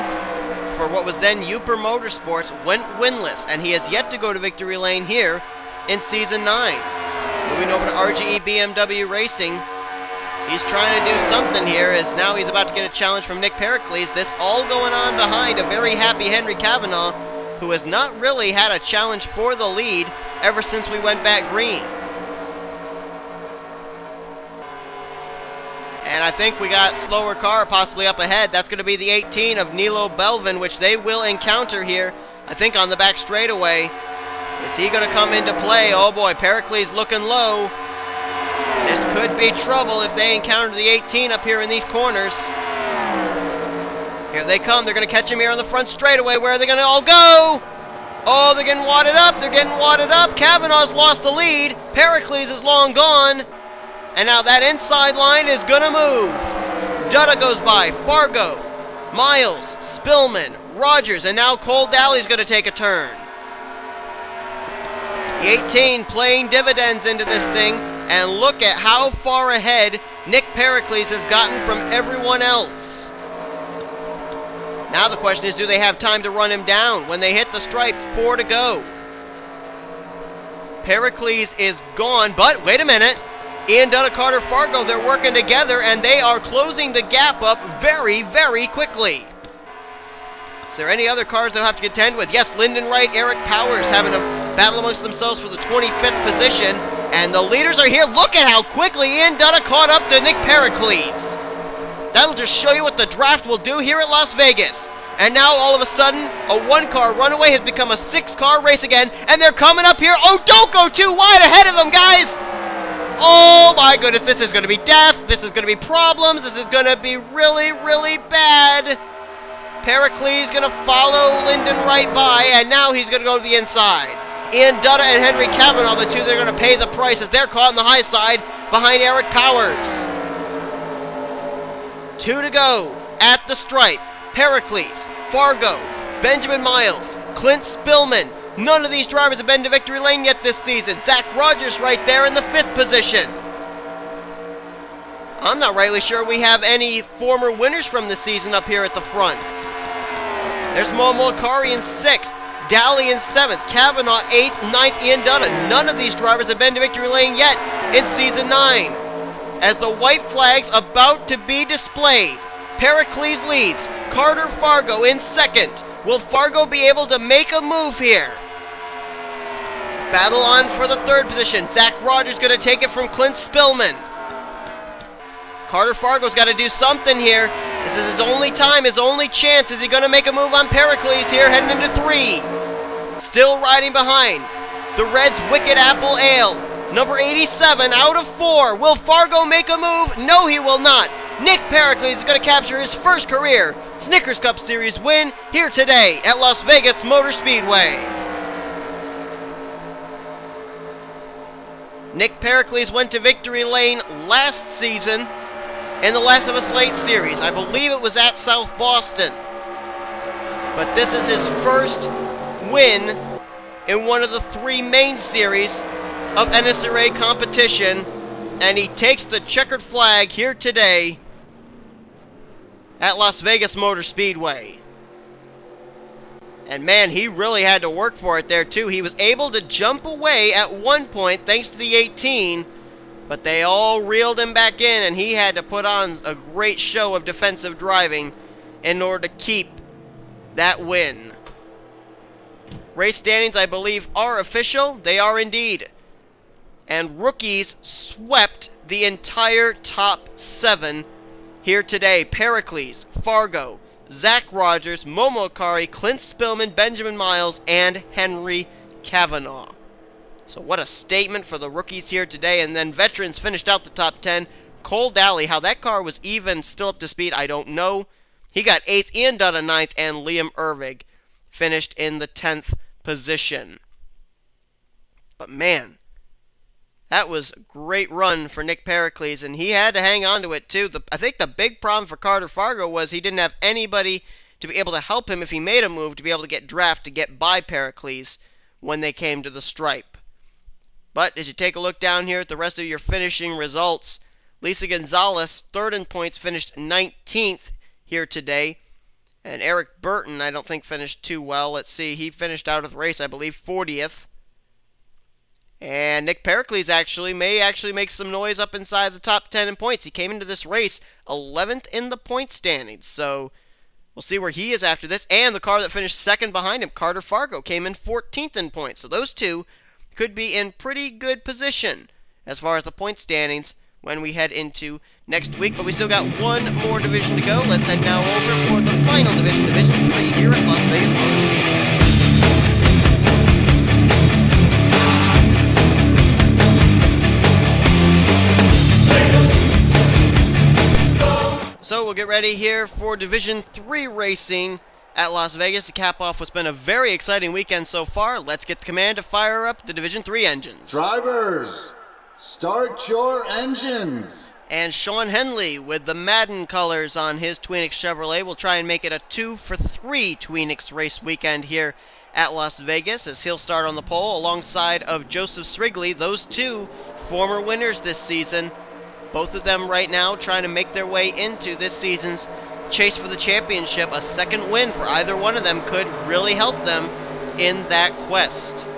for what was then Uper Motorsports, went winless, and he has yet to go to victory lane here in Season 9. Moving over to RGE BMW Racing. He's trying to do something here, as now he's about to get a challenge from Nick Pericles. This all going on behind a very happy Henry Kavanaugh, who has not really had a challenge for the lead ever since we went back green. And I think we got slower car possibly up ahead. That's going to be the 18 of Nilo Belvin, which they will encounter here, I think, on the back straightaway. Is he going to come into play? Oh boy, Pericles looking low. This could be trouble if they encounter the 18 up here in these corners. Here they come. They're going to catch him here on the front straightaway. Where are they going to all go? Oh, they're getting wadded up. They're getting wadded up. Kavanaugh's lost the lead. Pericles is long gone. And now that inside line is going to move. Dutta goes by. Fargo, Miles, Spillman, Rogers, and now Cole Daly's going to take a turn. The 18 playing dividends into this thing, and look at how far ahead Nick Pericles has gotten from everyone else. Now the question is, do they have time to run him down? When they hit the stripe, 4 to go. Pericles is gone, but wait a minute. Ian Dutta, Carter Fargo, they're working together, and they are closing the gap up very, very quickly. Is there any other cars they'll have to contend with? Yes, Lyndon Wright, Eric Powers having a battle amongst themselves for the 25th position. And the leaders are here. Look at how quickly Ian Dutta caught up to Nick Pericles. That'll just show you what the draft will do here at Las Vegas. And now all of a sudden, a 1-car runaway has become a 6-car race again. And they're coming up here. Oh, don't go too wide ahead of them, guys. Oh my goodness, this is going to be death. This is going to be problems. This is going to be really, really bad. Pericles going to follow Lyndon Wright by, and now he's going to go to the inside. Ian Dutta and Henry Kavanaugh, the two that are going to pay the price, as they're caught on the high side behind Eric Powers. 2 to go at the stripe. Pericles, Fargo, Benjamin Miles, Clint Spillman. None of these drivers have been to victory lane yet this season. Zach Rogers right there in the 5th position. I'm not rightly sure we have any former winners from the season up here at the front. There's Momo Akari in 6th, Daly in 7th, Kavanaugh 8th, 9th, Ian Dutta. None of these drivers have been to victory lane yet in Season 9. As the white flag's about to be displayed, Pericles leads, Carter Fargo in 2nd. Will Fargo be able to make a move here? Battle on for the 3rd position. Zach Rogers going to take it from Clint Spillman. Carter Fargo's got to do something here. This is his only time, his only chance. Is he going to make a move on Pericles here, heading into 3? Still riding behind. The Reds' Wicked Apple Ale. Number 87 out of 4. Will Fargo make a move? No, he will not. Nick Pericles is going to capture his first career Snickers Cup Series win here today at Las Vegas Motor Speedway. Nick Pericles went to victory lane last season in the Last of Us Late series. I believe it was at South Boston. But this is his first win in one of the 3 main series of NNSCRA competition, and he takes the checkered flag here today at Las Vegas Motor Speedway. And man, he really had to work for it there too. He was able to jump away at one point thanks to the 18, but they all reeled him back in, and he had to put on a great show of defensive driving in order to keep that win. Race standings, I believe, are official. They are indeed. And rookies swept the entire top 7 here today. Pericles, Fargo, Zach Rogers, Momo Akari, Clint Spillman, Benjamin Miles, and Henry Kavanaugh. So what a statement for the rookies here today. And then veterans finished out the top 10. Cole Daly, how that car was even still up to speed, I don't know. He got 8th, Ian Dunn 9th, and Liam Ervig finished in the 10th position. But man, that was a great run for Nick Pericles, and he had to hang on to it too. I think the big problem for Carter Fargo was he didn't have anybody to be able to help him if he made a move to be able to get draft to get by Pericles when they came to the stripe. But as you take a look down here at the rest of your finishing results, Lisa Gonzalez, 3rd in points, finished 19th here today. And Eric Burton, I don't think finished too well. Let's see, he finished out of the race, I believe, 40th. And Nick Pericles may actually make some noise up inside the top 10 in points. He came into this race 11th in the point standings. So we'll see where he is after this. And the car that finished 2nd behind him, Carter Fargo, came in 14th in points. So those two could be in pretty good position as far as the point standings when we head into next week. But we still got one more division to go. Let's head now over for the final division, Division 3 here at Las Vegas Motor Speedway. So we'll get ready here for Division 3 racing at Las Vegas to cap off what's been a very exciting weekend so far. Let's get the command to fire up the Division 3 engines. Drivers, start your engines. And Sean Henley with the Madden colors on his Tweenix Chevrolet will try and make it a 2-for-3 Tweenix race weekend here at Las Vegas as he'll start on the pole alongside of Joseph Srigley. Those two former winners this season. Both of them right now trying to make their way into this season's chase for the championship. A second win for either one of them could really help them in that quest.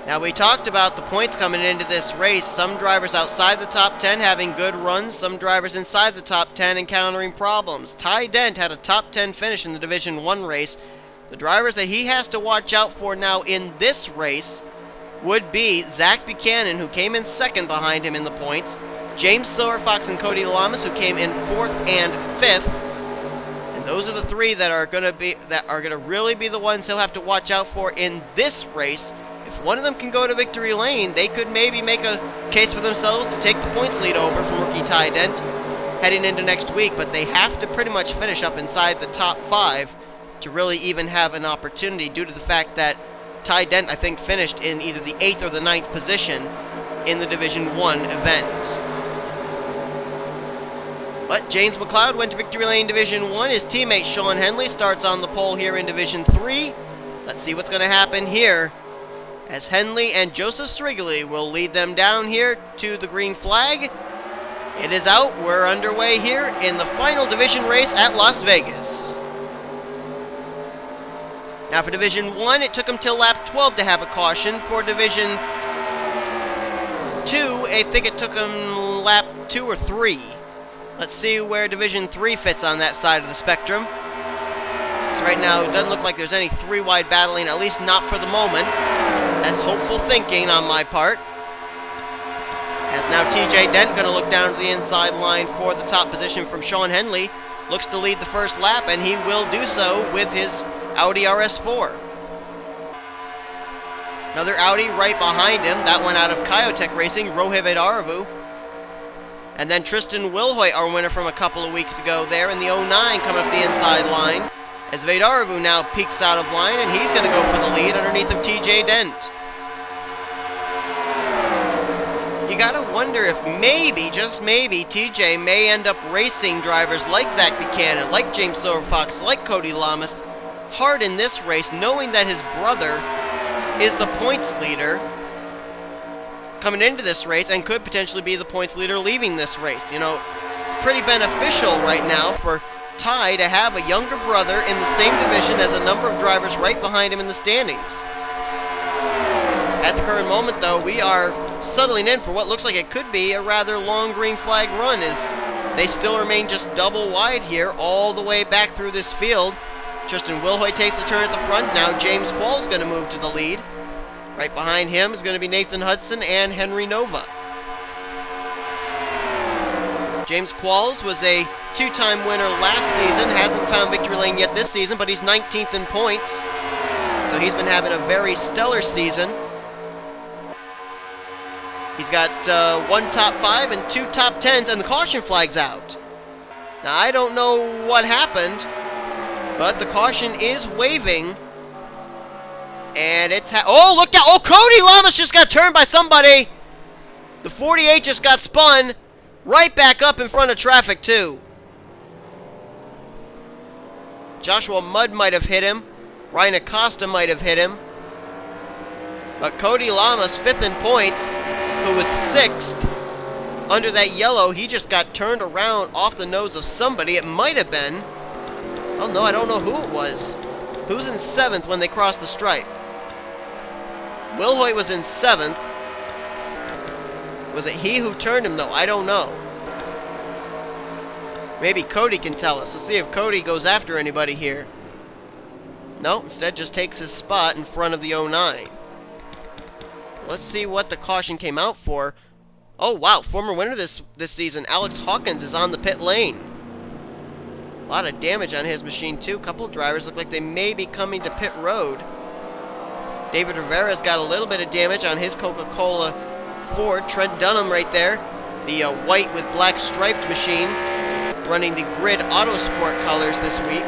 Now, we talked about the points coming into this race. Some drivers outside the top 10 having good runs, some drivers inside the top 10 encountering problems. Ty Dent had a top 10 finish in the Division 1 race. The drivers that he has to watch out for now in this race would be Zach Buchanan, who came in 2nd behind him in the points, James Silverfox and Cody Lamas, who came in 4th and 5th. And those are the three that are going to really be the ones he'll have to watch out for in this race. If one of them can go to victory lane, they could maybe make a case for themselves to take the points lead over from rookie Ty Dent heading into next week, but they have to pretty much finish up inside the top 5 to really even have an opportunity due to the fact that Ty Dent, I think, finished in either the 8th or the 9th position in the Division 1 event. But James McLeod went to victory lane Division 1. His teammate Sean Henley starts on the pole here in Division 3. Let's see what's going to happen here as Henley and Joseph Srigley will lead them down here to the green flag. It is out. We're underway here in the final division race at Las Vegas. Now for Division 1, it took them till lap 12 to have a caution. For Division 2, I think it took them lap 2 or 3. Let's see where Division 3 fits on that side of the spectrum. So right now, it doesn't look like there's any 3-wide battling, at least not for the moment. That's hopeful thinking on my part. As now TJ Dent going to look down to the inside line for the top position from Sean Henley. Looks to lead the first lap, and he will do so with his Audi RS4. Another Audi right behind him. That one out of Kyotech Racing, Rohit Aravu. And then Tristan Wilhoit, our winner from a couple of weeks ago there in the 09 coming up the inside line. As Vedaravu now peeks out of line, and he's going to go for the lead underneath of TJ Dent. You got to wonder if maybe, just maybe, TJ may end up racing drivers like Zach Buchanan, like James Silverfox, like Cody Lamas, hard in this race, knowing that his brother is the points leader coming into this race and could potentially be the points leader leaving this race. You know, it's pretty beneficial right now for Ty to have a younger brother in the same division as a number of drivers right behind him in the standings. At the current moment, though, we are settling in for what looks like it could be a rather long green flag run as they still remain just double wide here all the way back through this field. Tristan Wilhoit takes the turn at the front. Now James Quall's going to move to the lead. Right behind him is going to be Nathan Hudson and Henry Nova. James Qualls was a two-time winner last season. Hasn't found victory lane yet this season, but he's 19th in points. So he's been having a very stellar season. He's got one top 5 and 2 top 10s, and the caution flag's out. Now, I don't know what happened, but the caution is waving. And it's... oh, look out! Oh, Cody Lamas just got turned by somebody! The 48 just got spun right back up in front of traffic, too. Joshua Mudd might have hit him. Ryan Acosta might have hit him. But Cody Lamas, 5th in points, who was 6th under that yellow, he just got turned around off the nose of somebody. It might have been... oh, no, I don't know who it was. Who's in 7th when they crossed the stripe? Wilhoit was in 7th. Was it he who turned him, though? I don't know. Maybe Cody can tell us. Let's see if Cody goes after anybody here. No, instead just takes his spot in front of the 09. Let's see what the caution came out for. Oh, wow. Former winner this season, Alex Hawkins, is on the pit lane. A lot of damage on his machine, too. A couple of drivers look like they may be coming to pit road. David Rivera's got a little bit of damage on his Coca-Cola Ford. Trent Dunham right there. The white with black striped machine running the Grid Autosport colors this week.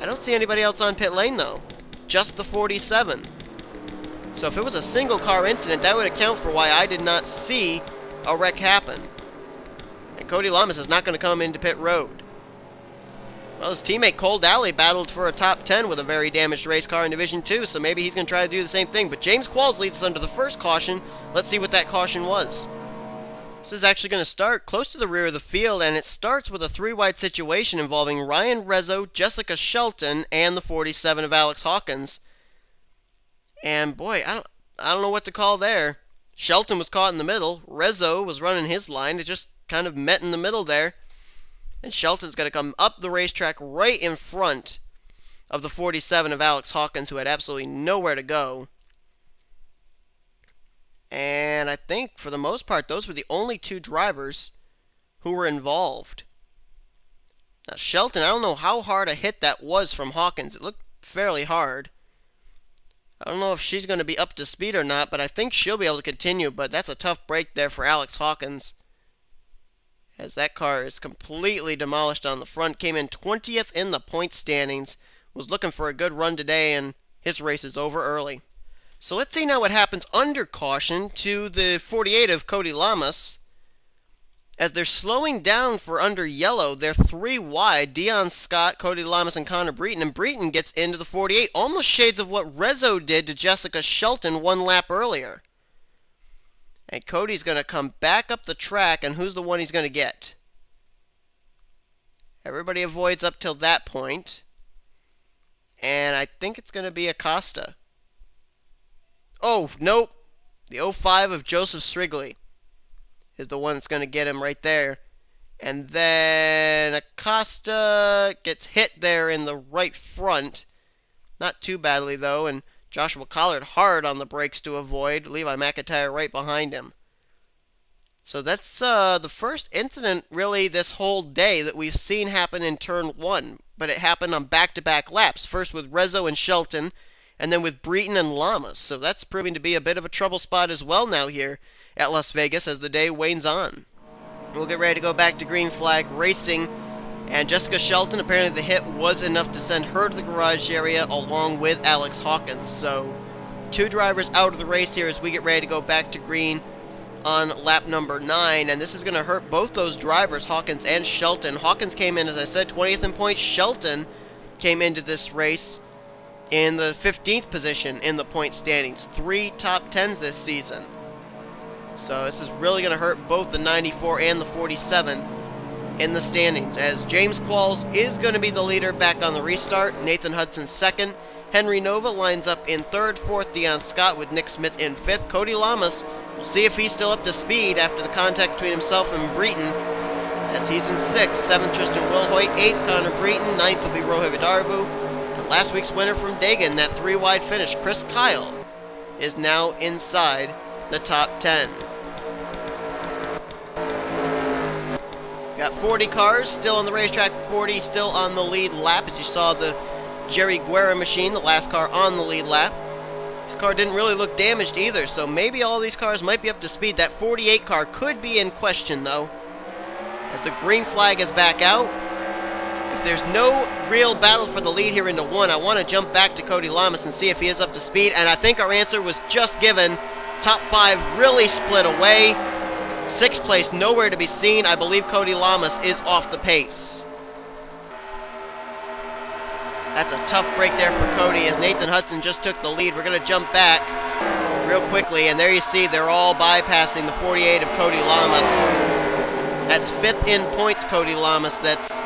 I don't see anybody else on pit lane, though. Just the 47. So if it was a single car incident, that would account for why I did not see a wreck happen. And Cody Lamas is not going to come into pit road. Well, his teammate Cole Daly battled for a top 10 with a very damaged race car in Division 2, so maybe he's going to try to do the same thing. But James Qualls leads us under the first caution. Let's see what that caution was. This is actually going to start close to the rear of the field, and it starts with a 3-wide situation involving Ryan Rezzo, Jessica Shelton, and the 47 of Alex Hawkins. And boy, I don't know what to call there. Shelton was caught in the middle. Rezzo was running his line. It just kind of met in the middle there. And Shelton's going to come up the racetrack right in front of the 47 of Alex Hawkins, who had absolutely nowhere to go. And I think, for the most part, those were the only 2 drivers who were involved. Now, Shelton, I don't know how hard a hit that was from Hawkins. It looked fairly hard. I don't know if she's going to be up to speed or not, but I think she'll be able to continue. But that's a tough break there for Alex Hawkins, as that car is completely demolished on the front. Came in 20th in the point standings. Was looking for a good run today, and his race is over early. So let's see now what happens under caution to the 48 of Cody Lamas. As they're slowing down for under yellow, they're 3 wide. Dion Scott, Cody Lamas, and Connor Breton. And Breton gets into the 48. Almost shades of what Rezzo did to Jessica Shelton 1 lap earlier. And Cody's going to come back up the track, and who's the one he's going to get? Everybody avoids up till that point. And I think it's going to be Acosta. Oh, nope. The 05 of Joseph Strigley is the one that's going to get him right there. And then Acosta gets hit there in the right front. Not too badly, though, and Joshua Collard hard on the brakes to avoid. Levi McIntyre right behind him. So that's the first incident, really, this whole day that we've seen happen in Turn 1. But it happened on back-to-back laps. First with Rezzo and Shelton, and then with Breton and Lamas. So that's proving to be a bit of a trouble spot as well now here at Las Vegas as the day wanes on. We'll get ready to go back to green flag racing. And Jessica Shelton, apparently the hit was enough to send her to the garage area along with Alex Hawkins. So 2 drivers out of the race here as we get ready to go back to green on lap number 9. And this is going to hurt both those drivers, Hawkins and Shelton. Hawkins came in, as I said, 20th in points. Shelton came into this race in the 15th position in the point standings. 3 top 10s this season. So this is really going to hurt both the 94 and the 47 in the standings, as James Qualls is going to be the leader back on the restart. Nathan Hudson 2nd. Henry Nova lines up in 3rd. 4th, Dion Scott with Nick Smith in 5th. Cody Lamas, we'll see if he's still up to speed after the contact between himself and Breton. As he's in 6th, 7th Tristan Wilhoit, 8th Connor Breton, 9th will be Rohit Darbu. And last week's winner from Dagan, that 3-wide finish, Chris Kyle, is now inside the top 10. Got 40 cars still on the racetrack, 40 still on the lead lap, as you saw the Jerry Guerra machine, the last car on the lead lap. This car didn't really look damaged either, so maybe all these cars might be up to speed. That 48 car could be in question, though, as the green flag is back out. If there's no real battle for the lead here into 1, I want to jump back to Cody Lamas and see if he is up to speed, and I think our answer was just given. Top 5 really split away. 6th place nowhere to be seen. I believe Cody Lamas is off the pace. That's a tough break there for Cody, as Nathan Hudson just took the lead. We're going to jump back real quickly, and there you see they're all bypassing the 48 of Cody Lamas. That's 5th in points, Cody Lamas. That's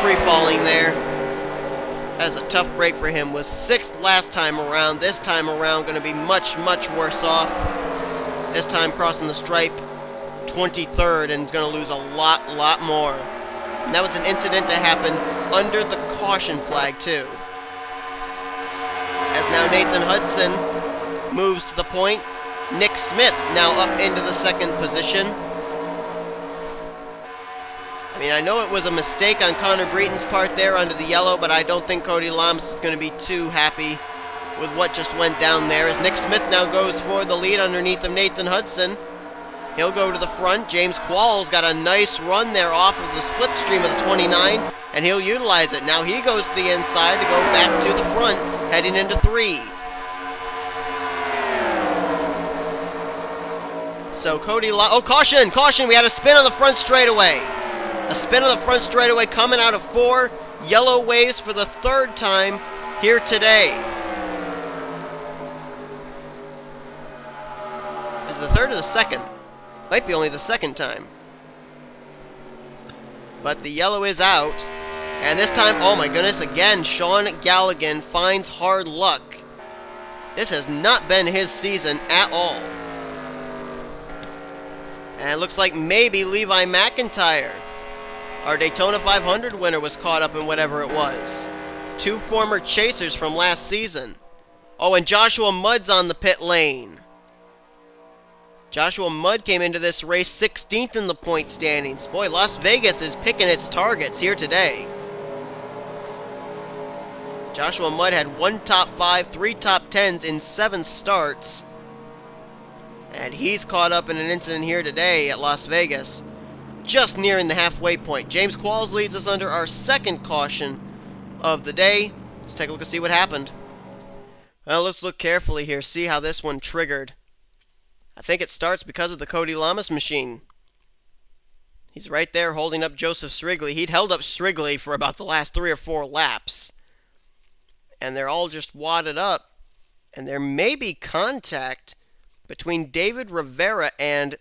free-falling there. That's a tough break for him. Was 6th last time around. This time around going to be much, much worse off. This time crossing the stripe 23rd, and is going to lose a lot more. And that was an incident that happened under the caution flag, too. As now Nathan Hudson moves to the point. Nick Smith now up into the 2nd position. I mean, I know it was a mistake on Connor Breton's part there under the yellow, but I don't think Cody Lamas is going to be too happy with what just went down there, as Nick Smith now goes for the lead underneath of Nathan Hudson. He'll go to the front. James Qualls got a nice run there off of the slipstream of the 29, and he'll utilize it. Now he goes to the inside to go back to the front, heading into 3. So Cody oh, caution! Caution! We had a spin on the front straightaway. A spin on the front straightaway coming out of 4. Yellow waves for the 3rd time here today. Is it the 3rd or the 2nd? Might be only the 2nd time. But the yellow is out. And this time, oh my goodness, again, Sean Galligan finds hard luck. This has not been his season at all. And it looks like maybe Levi McIntyre, our Daytona 500 winner, was caught up in whatever it was. 2 former chasers from last season. Oh, and Joshua Mudd's on the pit lane. Joshua Mudd came into this race 16th in the point standings. Boy, Las Vegas is picking its targets here today. Joshua Mudd had 1 top 5, 3 top 10s in 7 starts. And he's caught up in an incident here today at Las Vegas, just nearing the halfway point. James Qualls leads us under our 2nd caution of the day. Let's take a look and see what happened. Well, let's look carefully here, see how this one triggered. I think it starts because of the Cody Lamas machine. He's right there holding up Joseph Strigley. He'd held up Strigley for about the last 3 or 4 laps. And they're all just wadded up. And there may be contact between David Rivera and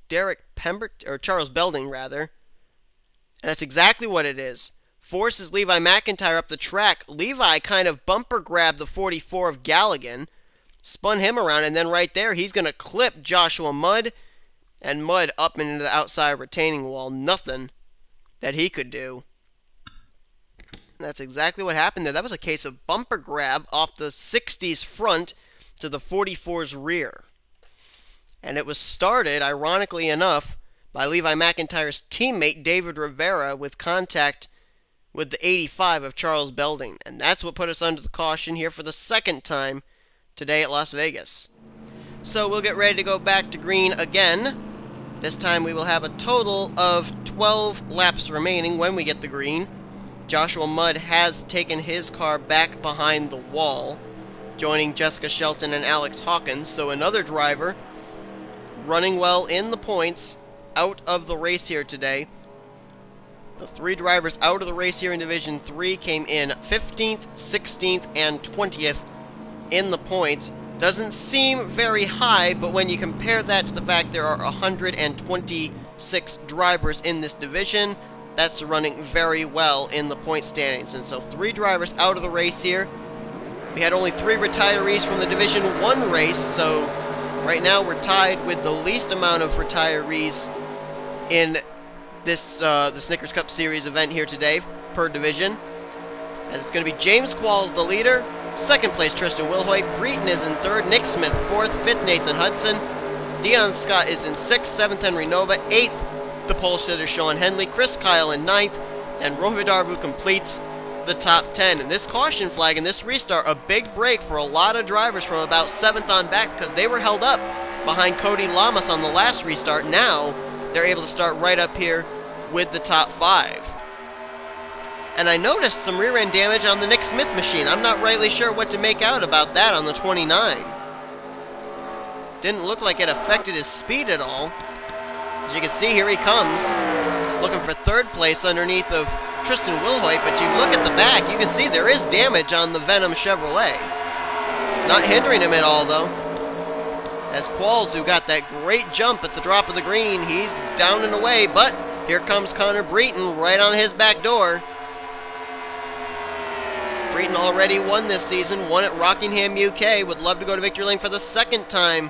Derek Pembert, or Charles Belding, rather. And that's exactly what it is. Forces Levi McIntyre up the track. Levi kind of bumper grabbed the 44 of Galligan, spun him around, and then right there, he's going to clip Joshua Mudd, and Mudd up and into the outside retaining wall. Nothing that he could do. And that's exactly what happened there. That was a case of bumper grab off the 60's front to the 44's rear. And it was started, ironically enough, by Levi McIntyre's teammate David Rivera with contact with the 85 of Charles Belding. And that's what put us under the caution here for the 2nd time today at Las Vegas. So we'll get ready to go back to green again. This time we will have a total of 12 laps remaining when we get the green. Joshua Mudd has taken his car back behind the wall, joining Jessica Shelton and Alex Hawkins. So another driver running well in the points out of the race here today. The 3 drivers out of the race here in Division 3 came in 15th, 16th, and 20th in the points. Doesn't seem very high, but when you compare that to the fact there are 126 drivers in this division, that's running very well in the point standings. And so 3 drivers out of the race here. We had only 3 retirees from the Division 1 race, so right now we're tied with the least amount of retirees in this the Snickers Cup Series event here today per division. As it's going to be James Qualls the leader, second place Tristan Wilhoit, Breton is in third, Nick Smith fourth, fifth Nathan Hudson, Dion Scott is in sixth, seventh Henry Nova, eighth the pole sitter Sean Henley, Chris Kyle in ninth, and Rohit Darbu completes the top 10. And this caution flag and this restart, a big break for a lot of drivers from about 7th on back, because they were held up behind Cody Lamas on the last restart. Now they're able to start right up here with the top 5. And I noticed some rear end damage on the Nick Smith machine. I'm not rightly sure what to make out about that on the 29. Didn't look like it affected his speed at all. As you can see, here he comes, looking for third place underneath of Tristan Wilhoit, but you look at the back, you can see there is damage on the Venom Chevrolet. It's not hindering him at all, though. As Qualls, who got that great jump at the drop of the green, he's down and away, but here comes Connor Breton right on his back door. Breton already won this season, won at Rockingham, UK, would love to go to victory lane for the second time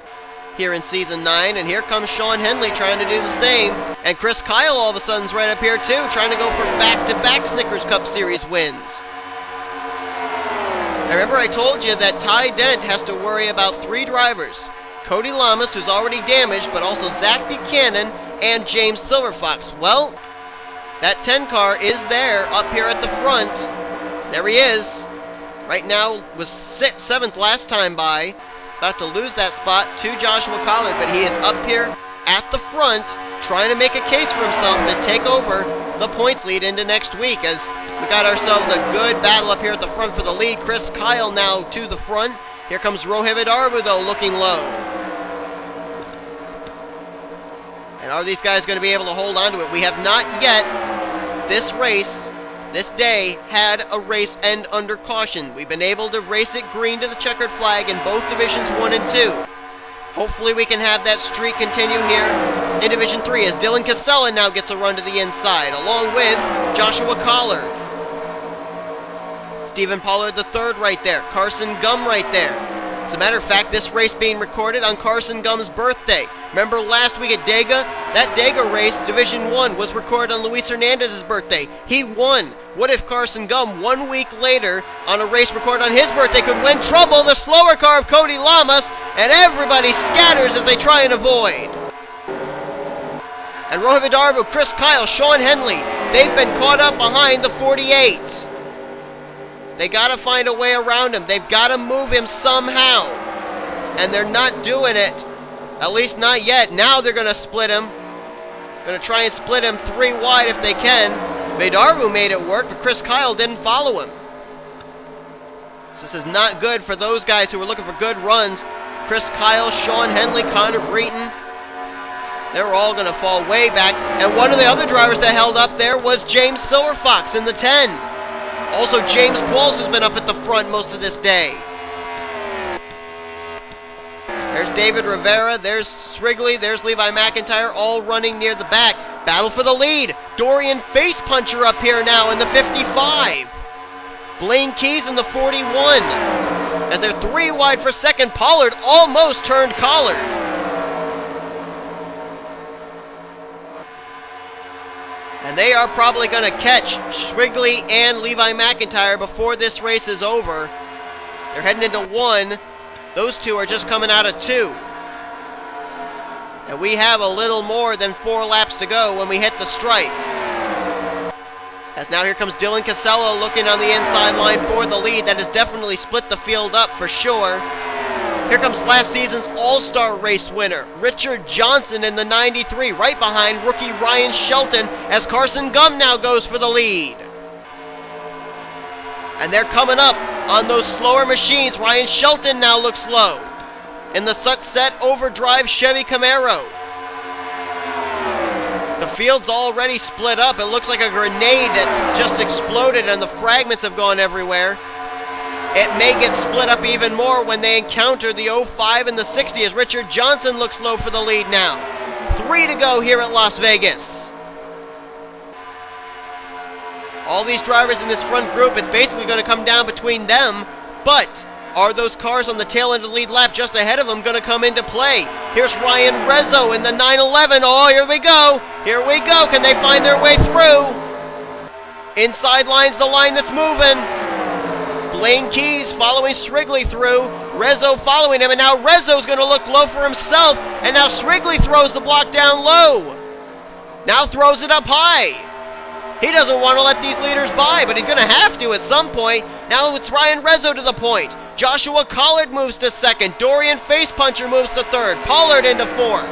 here in Season 9, and here comes Sean Henley trying to do the same, and Chris Kyle all of a sudden's right up here too, trying to go for back-to-back Snickers Cup Series wins. Now remember I told you that Ty Dent has to worry about 3 drivers, Cody Lamas, who's already damaged, but also Zach Buchanan and James Silverfox. Well, that 10 car is there up here at the front. There he is. Right now was 7th last time by. About to lose that spot to Joshua Collard, but he is up here at the front trying to make a case for himself to take over the points lead into next week, as we got ourselves a good battle up here at the front for the lead. Chris Kyle now to the front. Here comes Rohit Darbu, though, looking low. And are these guys going to be able to hold on to it? We have not yet, this race, this day, had a race end under caution. We've been able to race it green to the checkered flag in both Divisions 1 and 2. Hopefully we can have that streak continue here in Division 3 as Dylan Casella now gets a run to the inside, along with Joshua Collard. Stephen Pollard the third right there. Carson Gum right there. As a matter of fact, this race being recorded on Carson Gum's birthday. Remember last week at Dega? That Dega race, Division 1, was recorded on Luis Hernandez's birthday. He won. What if Carson Gum, 1 week later, on a race recorded on his birthday, could win trouble, the slower car of Cody Lamas, and everybody scatters as they try and avoid. And Rohit Darbu, Chris Kyle, Sean Henley, they've been caught up behind the 48. They got to find a way around him. They've got to move him somehow. And they're not doing it. At least not yet. Now they're going to split him. Going to try and split him 3 wide if they can. Darbu made it work, but Chris Kyle didn't follow him. So this is not good for those guys who were looking for good runs. Chris Kyle, Sean Henley, Connor Breton. They were all going to fall way back. And one of the other drivers that held up there was James Silverfox in the 10. Also, James Qualls has been up at the front most of this day. There's David Rivera, there's Srigley, there's Levi McIntyre, all running near the back. Battle for the lead. Dorian Face Puncher up here now in the 55. Blaine Keys in the 41. As they're 3 wide for second, Pollard almost turned Collard. And they are probably going to catch Srigley and Levi McIntyre before this race is over. They're heading into 1. Those 2 are just coming out of 2. And we have a little more than 4 laps to go when we hit the stripe. As now here comes Dylan Casella looking on the inside line for the lead. That has definitely split the field up for sure. Here comes last season's All-Star race winner, Richard Johnson in the 93, right behind rookie Ryan Shelton, as Carson Gum now goes for the lead. And they're coming up on those slower machines. Ryan Shelton now looks low in the Sunset Overdrive Chevy Camaro. The field's already split up. It looks like a grenade that's just exploded and the fragments have gone everywhere. It may get split up even more when they encounter the 05 and the 60 as Richard Johnson looks low for the lead now. 3 to go here at Las Vegas. All these drivers in this front group, it's basically going to come down between them, but Are those cars on the tail end of the lead lap just ahead of him going to come into play? Here's Ryan Rezzo in the 911. Oh, here we go. Here we go. Can they find their way through? Inside line's the line that's moving. Blaine Keys following Strigley through. Rezzo following him, and now Rezzo's going to look low for himself, and now Strigley throws the block down low. Now throws it up high. He doesn't want to let these leaders by, but he's going to have to at some point. Now it's Ryan Rezzo to the point. Joshua Collard moves to second. Dorian Facepuncher moves to third. Pollard into fourth.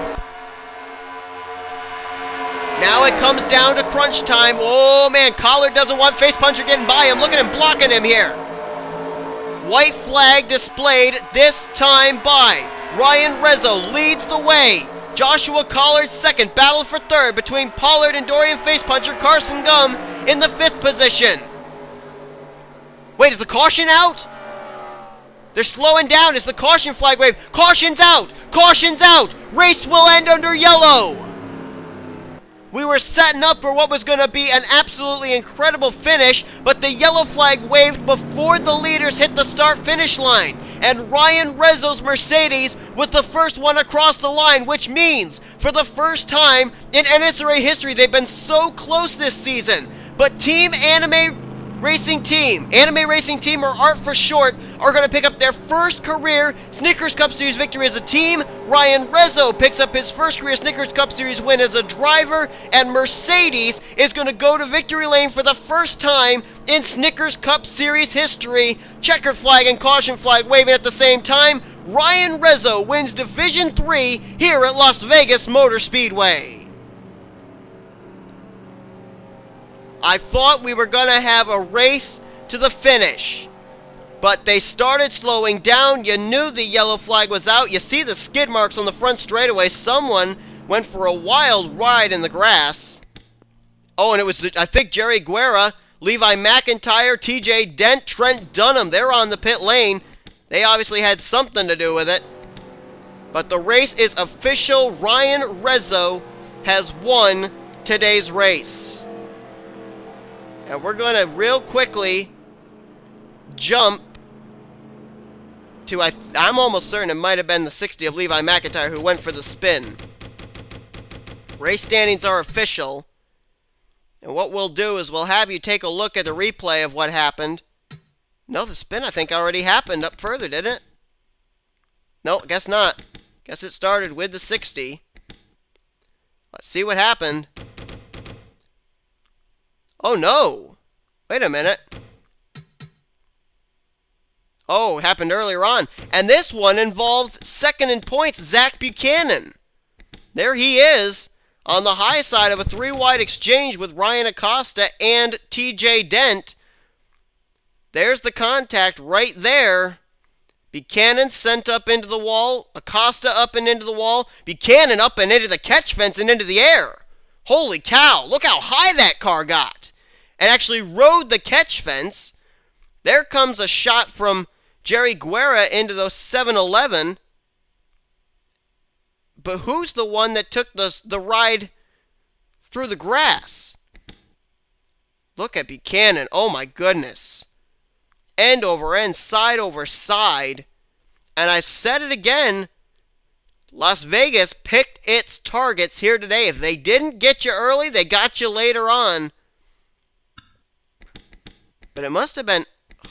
Now it comes down to crunch time. Oh man, Collard doesn't want Facepuncher getting by him. Look at him blocking him here. White flag displayed this time by Ryan Rezzo leads the way. Joshua Collard second. Battle for third between Pollard and Dorian Facepuncher. Carson Gum in the fifth position. Wait, is the caution out? They're slowing down. Is the caution flag waved? Caution's out! Caution's out! Race will end under yellow! We were setting up for what was going to be an absolutely incredible finish, but the yellow flag waved before the leaders hit the start-finish line. And Ryan Rezzo's Mercedes was the first one across the line, which means, for the first time in NNSCRA history, they've been so close this season. But Team Anime Racing Team, or ART for short, are going to pick up their first career Snickers Cup Series victory as a team. Ryan Rezzo picks up his first career Snickers Cup Series win as a driver, and Mercedes is going to go to victory lane for the first time in Snickers Cup Series history. Checkered flag and caution flag waving at the same time. Ryan Rezzo wins Division 3 here at Las Vegas Motor Speedway. I thought we were going to have a race to the finish, but they started slowing down. You knew the yellow flag was out. You see the skid marks on the front straightaway. Someone went for a wild ride in the grass. Oh, and it was, I think, Jerry Guerra, Levi McIntyre, TJ Dent, Trent Dunham. They're on the pit lane. They obviously had something to do with it. But the race is official. Ryan Rezzo has won today's race. And we're going to real quickly jump to, I'm almost certain it might have been the 60 of Levi McIntyre who went for the spin. Race standings are official. And what we'll do is we'll have you take a look at the replay of what happened. No, the spin I think already happened up further, didn't it? No, guess not. Guess it started with the 60. Let's see what happened. Oh no! Wait a minute. Oh, it happened earlier on. And this one involved second in points, Zach Buchanan. There he is on the high side of a three-wide exchange with Ryan Acosta and TJ Dent. There's the contact right there. Buchanan sent up into the wall. Acosta up and into the wall. Buchanan up and into the catch fence and into the air. Holy cow, look how high that car got. And actually rode the catch fence. There comes a shot from Jerry Guerra into those 7-Eleven. But who's the one that took the ride through the grass? Look at Buchanan. Oh my goodness. End over end, side over side. And I've said it again. Las Vegas picked its targets here today. If they didn't get you early, they got you later on. But it must have been...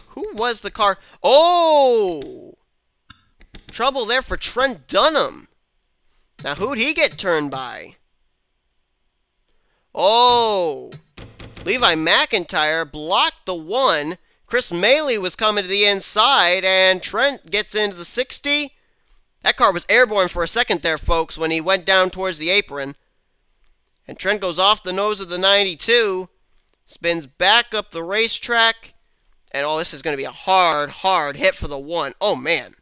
Who was the car? Oh! Trouble there for Trent Dunham. Now, who'd he get turned by? Oh! Levi McIntyre blocked the one. Chris Maley was coming to the inside, and Trent gets into the 60. That car was airborne for a second there, folks, when he went down towards the apron. And Trent goes off the nose of the 92, spins back up the racetrack, and oh, this is going to be a hard hit for the one. Oh, man.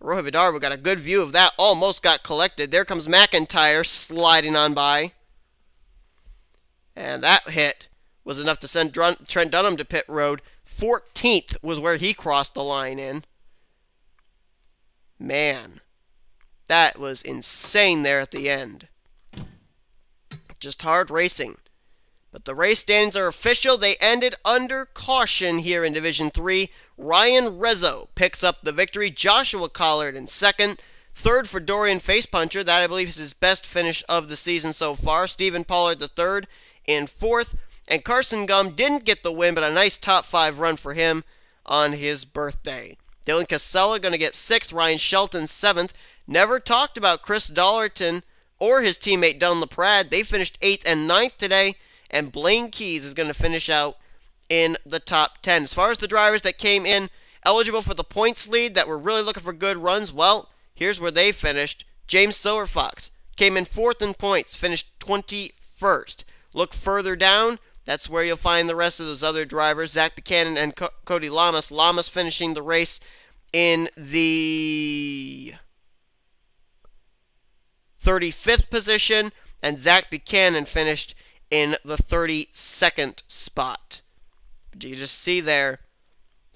Rohit Vidarva got a good view of that, almost got collected. There comes McIntyre sliding on by. And that hit was enough to send Trent Dunham to pit road. 14th was where he crossed the line in. Man, that was insane there at the end. Just hard racing. But But the race standings are official. They ended under caution here in Division 3. Ryan Rezzo picks up the victory. Joshua Collard in second. Third for Dorian Facepuncher. That, I believe, is his best finish of the season so far. Stephen Pollard the third in fourth. And Carson Gum didn't get the win, but a nice top 5 run for him on his birthday. Dylan Casella going to get 6th. Ryan Shelton 7th. Never talked about Chris Dollarton or his teammate Dylan LaPrade. They finished 8th and 9th today. And Blaine Keys is going to finish out in the top 10. As far as the drivers that came in eligible for the points lead that were really looking for good runs, well, here's where they finished. James Silverfox came in 4th in points, finished 21st. Look further down, that's where you'll find the rest of those other drivers. Zach Buchanan and Cody Lamas. Lamas finishing the race in the 35th position, and Zach Buchanan finished in the 32nd spot. You just see there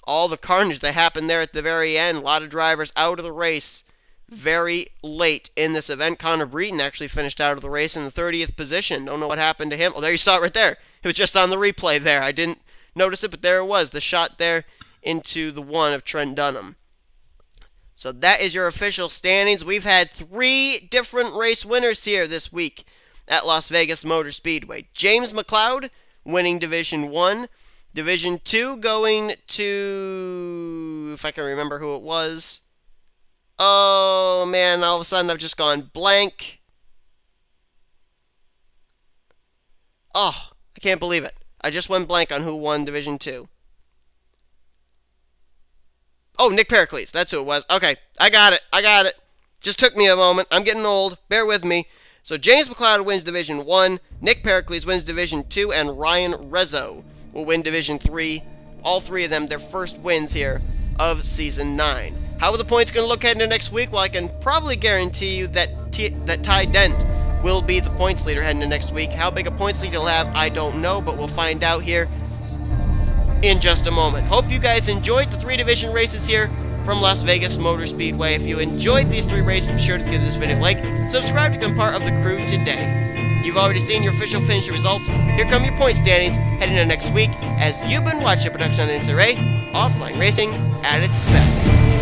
all the carnage that happened there at the very end. A lot of drivers out of the race very late in this event. Connor Breton actually finished out of the race in the 30th position. Don't know what happened to him. Oh, there you saw it right there. It was just on the replay there. I didn't notice it, but there it was. The shot there into the one of Trent Dunham. So that is your official standings. We've had 3 different race winners here this week at Las Vegas Motor Speedway. James McLeod winning Division 1. Division 2 going to, if I can remember who it was. Oh, man, all of a sudden I've just gone blank. Oh, I can't believe it. I just went blank on who won Division 2. Oh, Nick Pericles. That's who it was. Okay, I got it. Just took me a moment. I'm getting old. Bear with me. So James McLeod wins Division 1, Nick Pericles wins Division 2, and Ryan Rezzo will win Division 3. All 3 of them, their first wins here of Season 9. How are the points going to look heading into next week? Well, I can probably guarantee you that Ty Dent will be the points leader heading into next week. How big a points lead he'll have, I don't know, but we'll find out here in just a moment. Hope you guys enjoyed the 3 division races here from Las Vegas Motor Speedway. If you enjoyed these 3 races, be sure to give this video a like. Subscribe to become part of the crew today. You've already seen your official finish results. Here come your point standings heading into next week as you've been watching a production on NNSCRA, offline racing at its best.